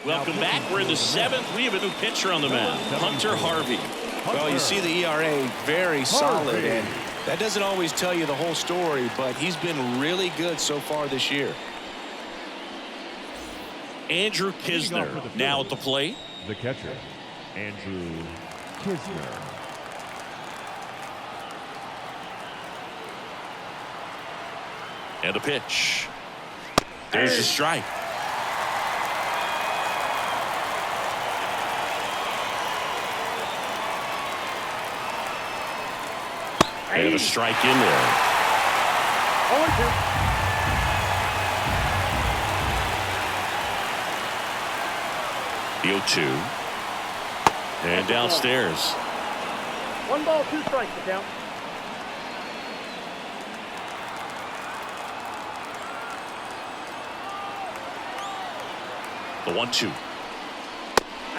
Welcome back. We're in the 7th. We have a new pitcher on the mound, Hunter Harvey. Well, you see the ERA very solid, and that doesn't always tell you the whole story, but he's been really good so far this year. Andrew Kisner now at the plate. The catcher, Andrew Kisner. And a pitch. There's the strike. And a strike in there. 0-2. The 0-2. And downstairs. 1 ball, 2 strikes to count. The 1-2.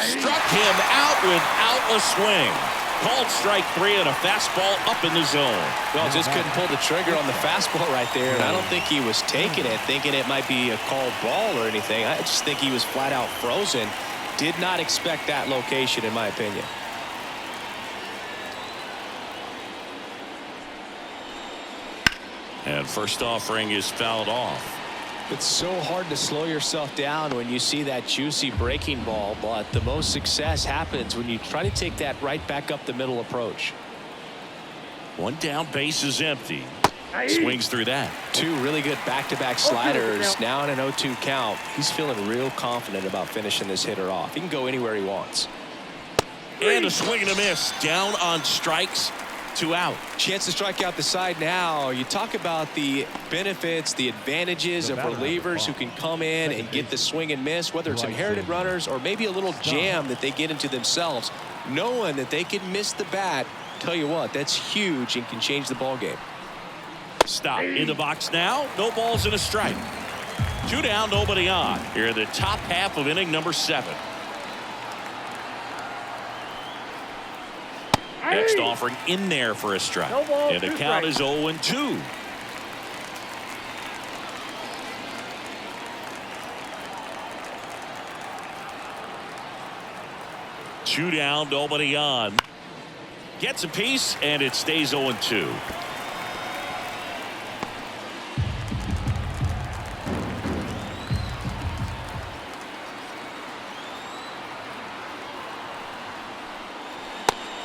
Struck him out without a swing. Called strike 3 and a fastball up in the zone. Well, just couldn't pull the trigger on the fastball right there, and I don't think he was taking it, thinking it might be a called ball or anything. I just think he was flat out frozen. Did not expect that location, in my opinion. And first offering is fouled off. It's so hard to slow yourself down when you see that juicy breaking ball, but the most success happens when you try to take that right back up the middle approach. One down, base is empty. Swings through that. Two really good back-to-back sliders. Now in an 0-2 count. He's feeling real confident about finishing this hitter off. He can go anywhere he wants. And a swing and a miss. Down on strikes. 2 out. Chance to strike out the side now. You talk about the benefits, the advantages of relievers who can come in and get the swing and miss, whether it's inherited runners or maybe a little jam that they get into themselves. Knowing that they can miss the bat, tell you what, that's huge and can change the ball game. Stop in the box now. No balls and a strike. 2 down, nobody on. Here in the top half of inning number 7. Next offering in there for a strike. No ball, and the count is 0-2. Two down, nobody on. Gets a piece, and it stays 0-2.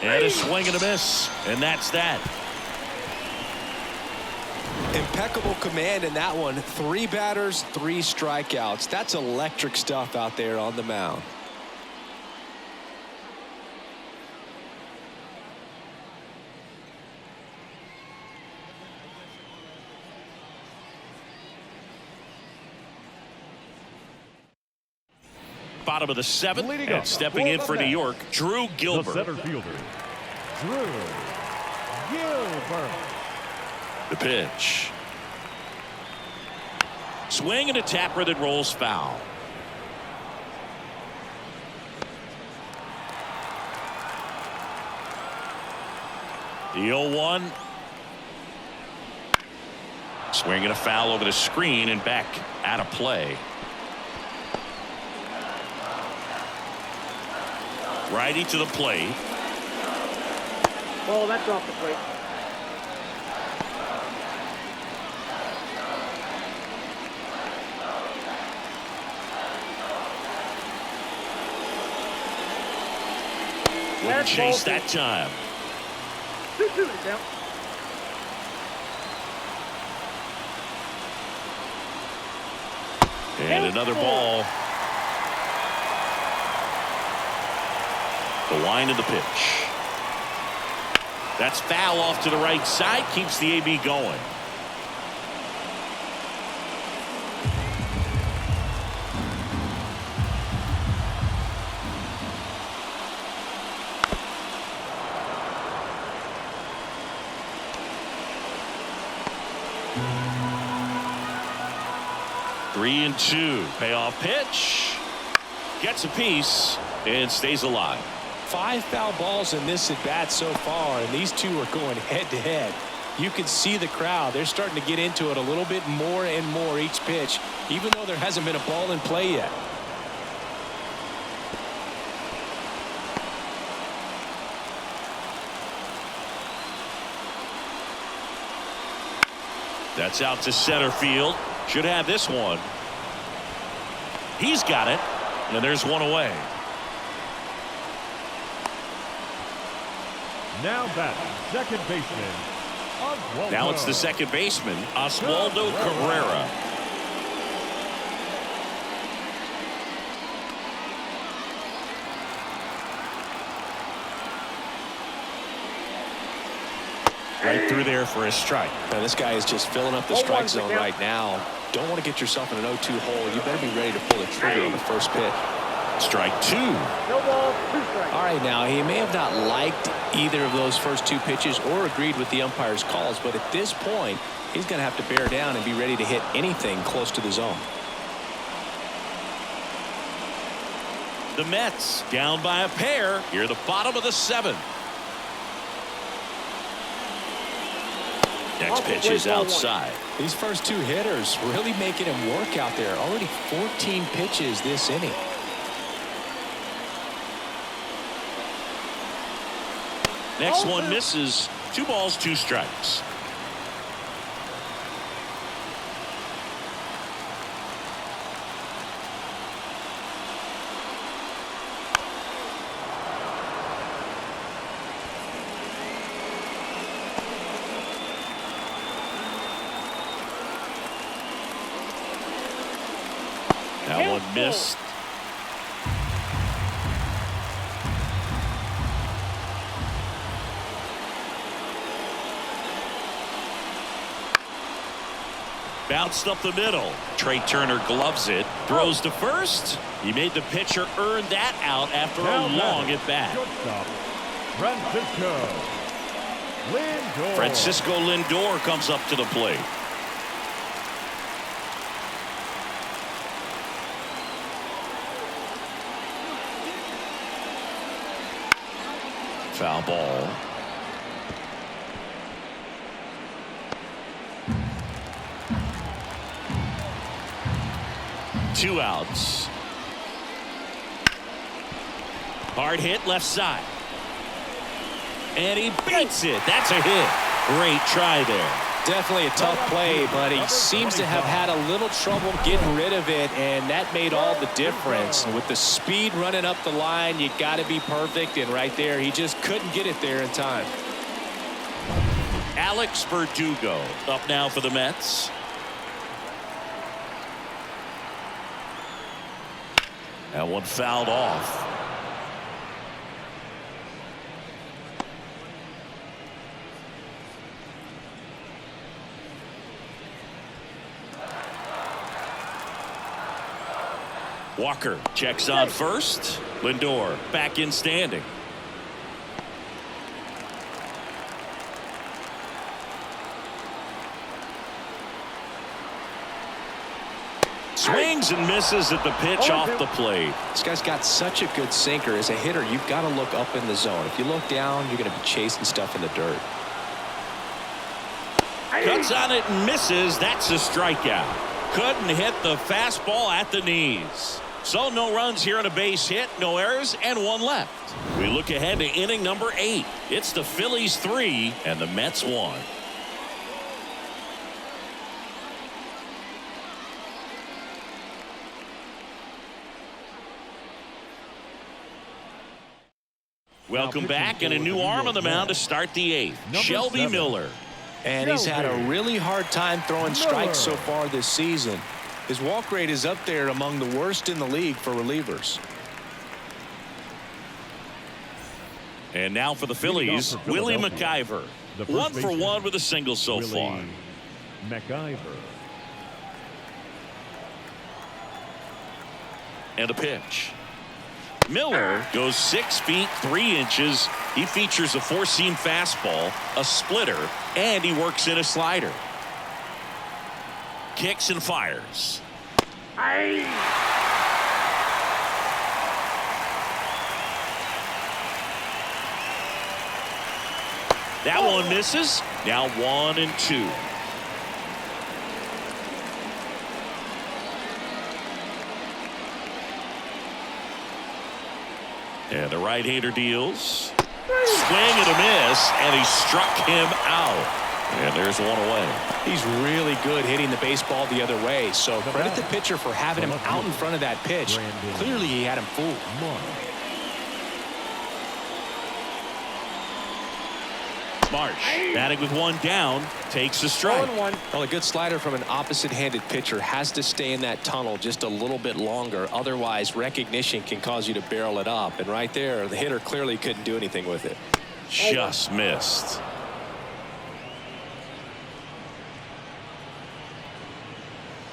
And a swing and a miss, and that's that. Impeccable command in that one. 3 batters, 3 strikeouts. That's electric stuff out there on the mound. Bottom of the 7th, and stepping in for New York, Drew Gilbert. The center fielder, Drew Gilbert. The pitch. Swing and a tapper that rolls foul. The 0-1. Swing and a foul over the screen and back out of play. Righty to the plate. Oh, that's off the plate. Wouldn't chase that time. 2-2 to count. And another ball. The wind of the pitch. That's foul off to the right side. Keeps the AB going. Three and 2. Payoff pitch. Gets a piece and stays alive. 5 foul balls in this at bat so far, and these two are going head to head. You can see the crowd. They're starting to get into it a little bit more and more each pitch, even though there hasn't been a ball in play yet. That's out to center field. Should have this one. He's got it, and there's one away. Now batting, second baseman, Oswaldo. Now it's the second baseman, Oswaldo Cabrera. Right through there for a strike. Now this guy is just filling up the strike zone right now. Don't want to get yourself in an 0-2 hole. You better be ready to pull the trigger on the first pitch. Strike 2. No ball, 2 strikes. All right, now he may have not liked either of those first 2 pitches or agreed with the umpire's calls, but at this point he's going to have to bear down and be ready to hit anything close to the zone. The Mets down by a pair here at the bottom of the 7th. Next pitch is outside. These first 2 hitters really making him work out there. Already 14 pitches this inning. Next one misses. 2 balls, 2 strikes. That one missed. Bounced up the middle. Trey Turner gloves it. Throws to first. He made the pitcher earn that out after a long at bat. Francisco Lindor comes up to the plate. Foul ball. Two outs. Hard hit left side. And he beats it. That's a hit. Great try there. Definitely a tough play, but he seems to have had a little trouble getting rid of it, and that made all the difference. With the speed running up the line, you got to be perfect, and right there, he just couldn't get it there in time. Alex Verdugo up now for the Mets. That one fouled off. Walker checks on first. Lindor back in standing. Swings and misses at the pitch off the plate. This guy's got such a good sinker. As a hitter, you've got to look up in the zone. If you look down, you're going to be chasing stuff in the dirt. Cuts on it and misses. That's a strikeout. Couldn't hit the fastball at the knees. So no runs here on a base hit, no errors, and one left. We look ahead to inning number 8. It's the Phillies 3 and the Mets 1. Welcome back, and a new arm on the mound to start the 8th. Shelby Miller. And he's had a really hard time throwing strikes so far this season. His walk rate is up there among the worst in the league for relievers. And now for the Phillies, Willie McIver. 1 for 1 with a single so far. McIver. And a pitch. Miller goes 6 feet 3 inches. He features a 4-seam fastball, a splitter, and he works in a slider. Kicks and fires. That one misses. Now 1-2. And the right-hander deals. Swing and a miss, and he struck him out. And there's one away. He's really good hitting the baseball the other way, so credit the pitcher for having him out in front of that pitch. Clearly he had him fooled. Marsh batting with 1 down, takes a strike. Well, a good slider from an opposite-handed pitcher has to stay in that tunnel just a little bit longer. Otherwise, recognition can cause you to barrel it up. And right there, the hitter clearly couldn't do anything with it. Just missed.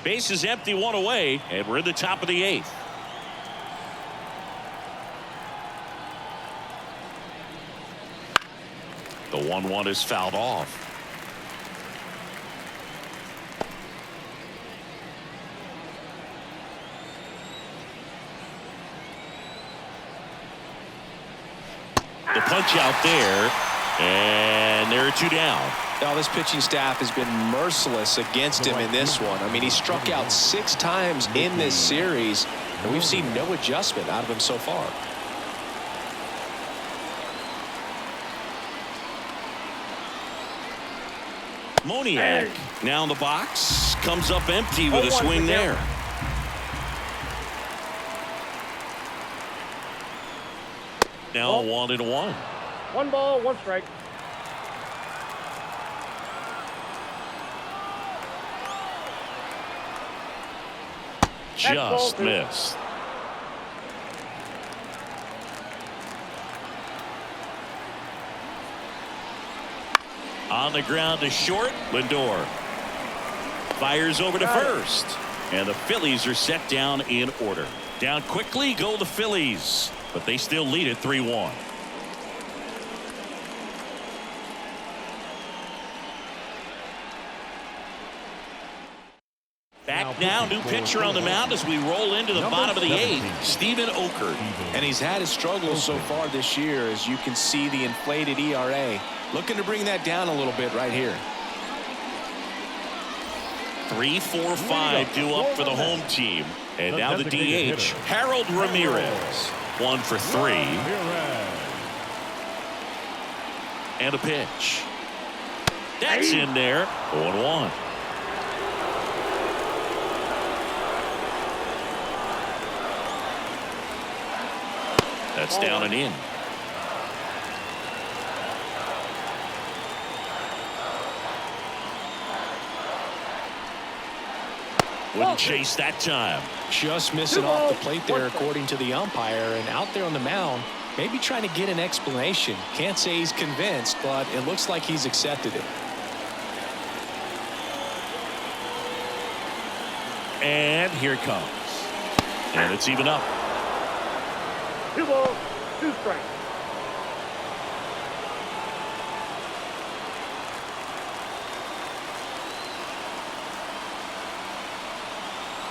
Base is empty, 1 away, and we're in the top of the 8th. The 1-1 is fouled off. The punch out there, and there are 2 down. Now, this pitching staff has been merciless against him in this one. I mean, he struck out 6 times in this series, and we've seen no adjustment out of him so far. Moniak now in the box, comes up empty with a swing there. Now 1-1. 1 ball, 1 strike. Just missed. On the ground to short, Lindor fires over to first, and the Phillies are set down in order. Down quickly go the Phillies, but they still lead it 3-1. Back now, new pitcher on the mound as we roll into the bottom of the 8th, Stephen Okert. And he's had his struggles so far this year, as you can see the inflated ERA. Looking to bring that down a little bit right here. 3, 4, 5 due up for the home team. And now the DH, Harold Ramirez. 1 for 3. And a pitch. That's in there. 0-1. That's down and in. Wouldn't chase that time. Just missing off the plate there, according to the umpire, and out there on the mound, maybe trying to get an explanation. Can't say he's convinced, but it looks like he's accepted it. And here it comes. And it's even up. 2 balls, 2 strikes.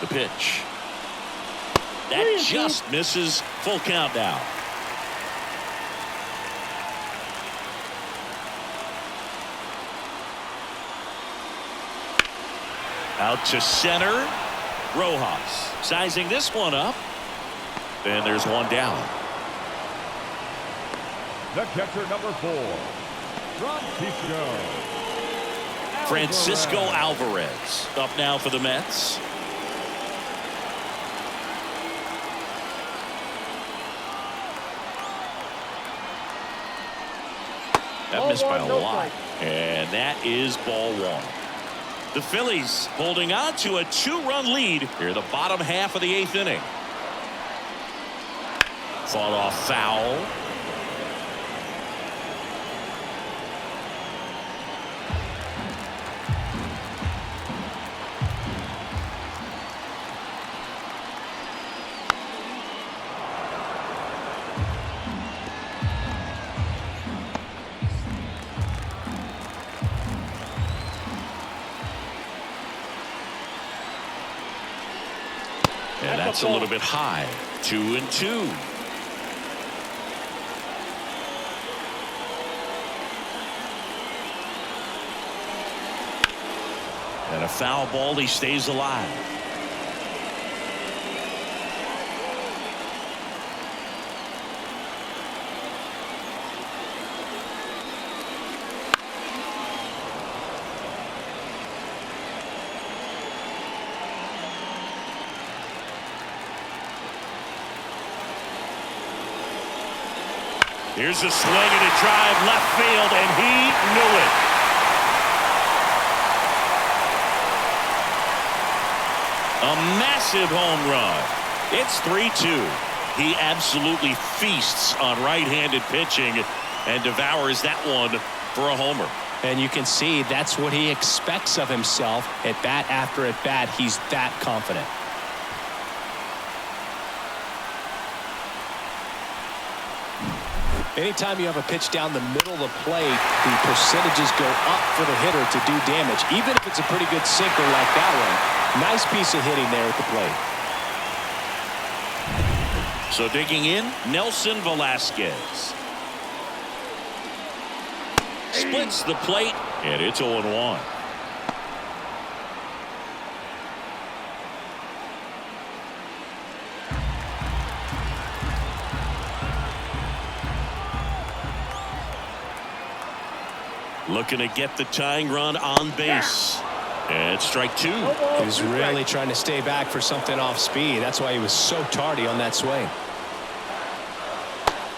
The pitch. That just misses. Full count now. Out to center. Rojas sizing this one up. And there's 1 down. The catcher, number 4, Francisco Alvarez up now for the Mets. That missed by a lot. And that is ball 1. The Phillies holding on to a 2-run lead here in the bottom half of the 8th inning. Fought off foul. And that's a little bit high. 2-2. And a foul ball, he stays alive. Here's a swing and a drive left field, and he knew it. A massive home run. It's 3-2. He absolutely feasts on right-handed pitching and devours that one for a homer. And you can see that's what he expects of himself at bat after at bat. He's that confident. Anytime you have a pitch down the middle of the plate, the percentages go up for the hitter to do damage, even if it's a pretty good sinker like that one. Nice piece of hitting there at the plate. So digging in, Nelson Velasquez. splits the plate, and it's 0-1. Looking to get the tying run on base. And strike two. He was really trying to stay back for something off speed. That's why he was so tardy on that swing.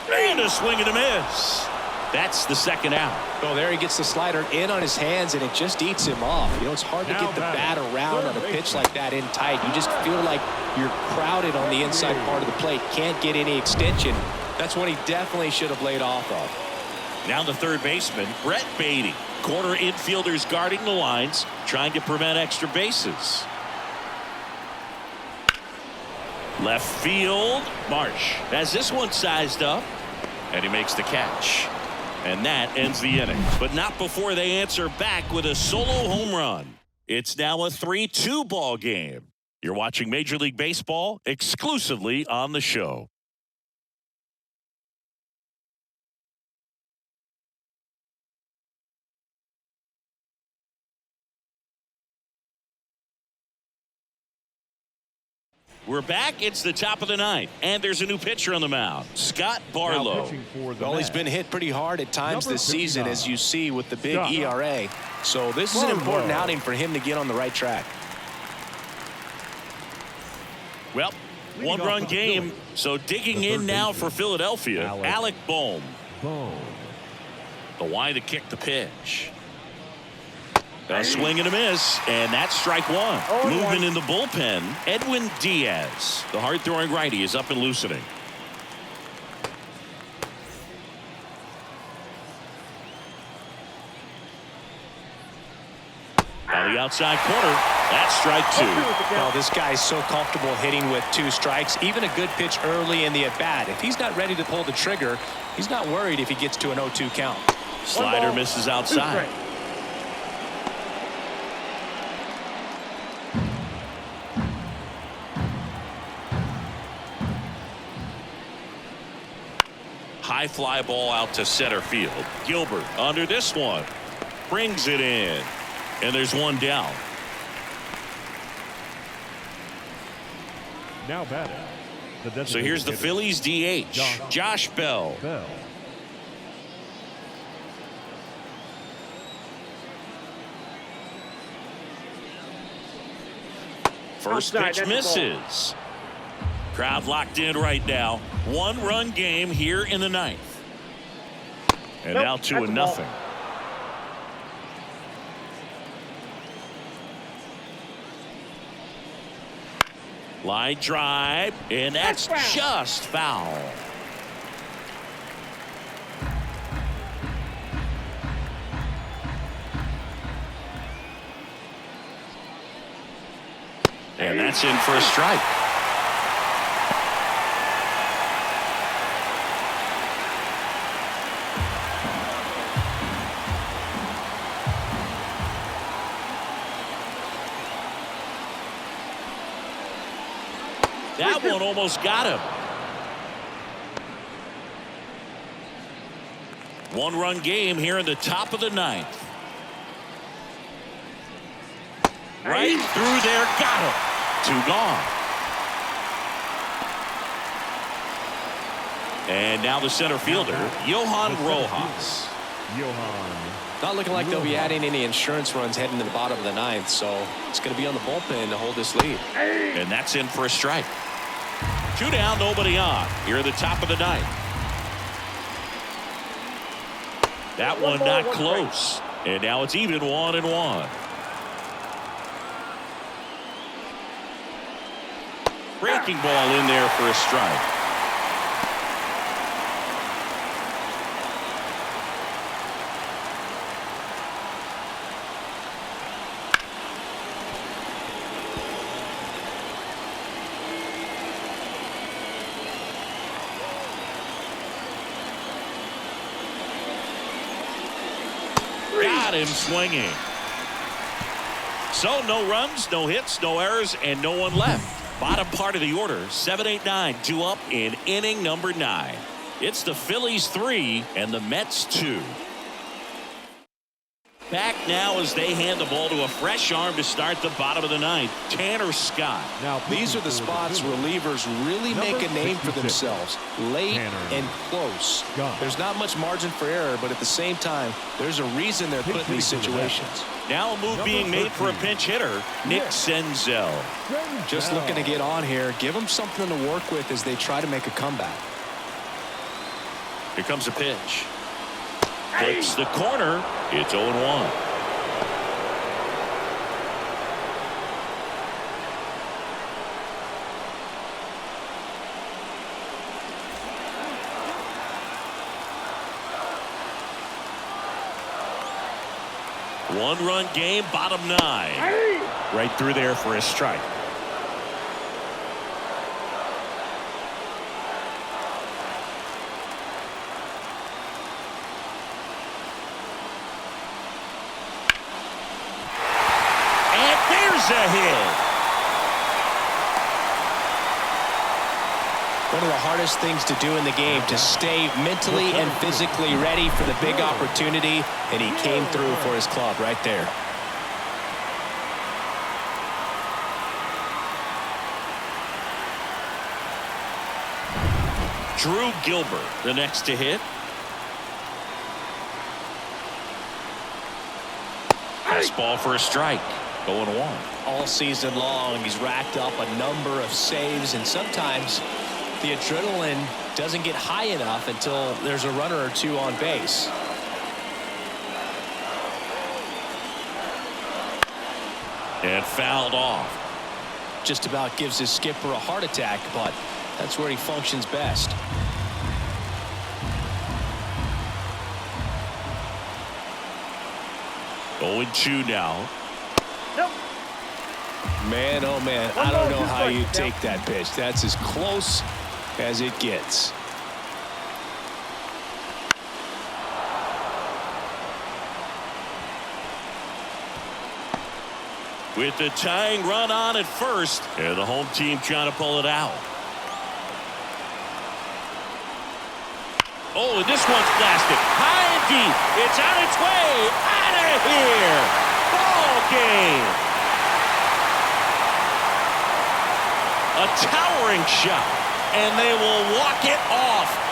And a swing and a miss. That's the second out. Oh, there he gets the slider in on his hands, and it just eats him off. You know, it's hard to get the bat around on a pitch like that in tight. You just feel like you're crowded on the inside part of the plate. Can't get any extension. That's what he definitely should have laid off of. Now the third baseman, Brett Beatty. Corner infielders guarding the lines, trying to prevent extra bases. Left field, Marsh has this one sized up, and he makes the catch. And that ends the inning, but not before they answer back with a solo home run. It's now a 3-2 ball game. You're watching Major League Baseball exclusively on the show. We're back. It's the top of the ninth, and there's a new pitcher on the mound, Scott Barlow. Well, he's been hit pretty hard at times this season, as you see with the big ERA. So this is an important outing for him to get on the right track. Well, one-run game, so digging in now for Philadelphia, Alec Bohm. The wide to kick the pitch. A swing and a miss, and that's strike one. Movement in the bullpen, Edwin Diaz. The hard-throwing righty is up and loosening. Now the outside corner, that's strike two. Well, this guy's so comfortable hitting with two strikes. Even a good pitch early in the at-bat. If he's not ready to pull the trigger, he's not worried if he gets to an 0-2 count. Slider misses outside. High fly ball out to center field. Gilbert under this one. Brings it in. And there's one down. Now batting. So here's the Phillies DH, Josh Bell. First pitch misses. Crowd locked in right now. One-run game here in the ninth. And now 2-0. Line drive, and that's just foul. And that's in for a strike. That one almost got him. One-run game here in the top of the ninth. Right through there, got him. Two gone. And now the center fielder, Johan Rojas. Not looking like they'll be adding any insurance runs heading to the bottom of the ninth, so it's going to be on the bullpen to hold this lead. And that's in for a strike. 2 down, nobody on. Here at the top of the ninth. That one not close. And now it's even 1-1. Breaking ball in there for a strike. Got him swinging. So no runs, no hits, no errors, and no one left. Bottom part of the order, 7-8-9, 2 up in inning number 9. It's the Phillies 3 and the Mets 2. Back now as they hand the ball to a fresh arm to start the bottom of the ninth, Tanner Scott. Now These are the spots relievers really make a name for themselves. Late and close. There's not much margin for error, but at the same time, there's a reason they're put in these situations. Now a move being made for a pinch hitter, Nick Senzel. Just looking to get on here. Give them something to work with as they try to make a comeback. Here comes a pitch. Hits the corner. It's 0-1. One-run game, bottom 9. Right through there for a strike. A hit. One of the hardest things to do in the game, to stay mentally and physically ready for the big opportunity, and he came through for his club right there. Drew Gilbert, the next to hit. Fastball for a strike. 0-1. All season long, he's racked up a number of saves, and sometimes the adrenaline doesn't get high enough until there's a runner or two on base. And fouled off. Just about gives his skipper a heart attack, but that's where he functions best. Going 2 now. Nope. Man, oh man, I don't know how you take that pitch. That's as close as it gets. With the tying run on at first, and the home team trying to pull it out. Oh, and this one's blasted high and deep. It's on its way out of here. Ball game. A towering shot, and they will walk it off.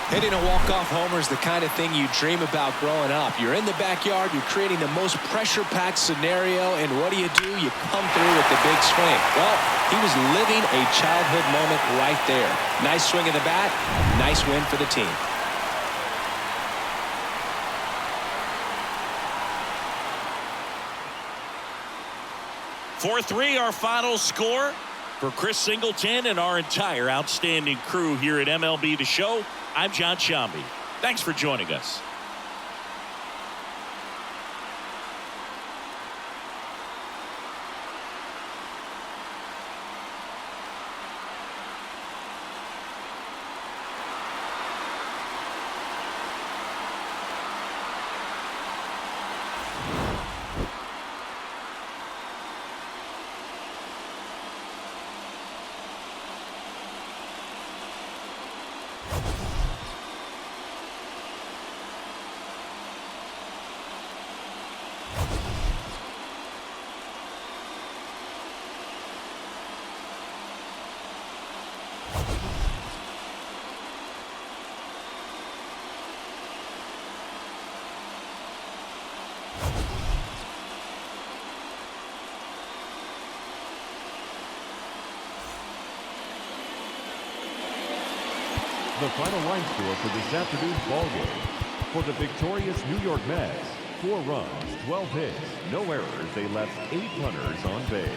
Hitting a walk-off homer is the kind of thing you dream about growing up. You're in the backyard, you're creating the most pressure-packed scenario, and what do? You come through with the big swing. Well, he was living a childhood moment right there. Nice swing of the bat, nice win for the team. For 4-3, our final score. For Chris Singleton and our entire outstanding crew here at MLB The Show, I'm John Shambi. Thanks for joining us. The final line score for this afternoon's ball game. For the victorious New York Mets, 4 runs, 12 hits, no errors. They left 8 runners on base.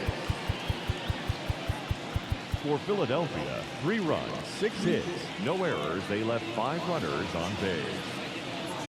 For Philadelphia, 3 runs, 6 hits, no errors. They left 5 runners on base.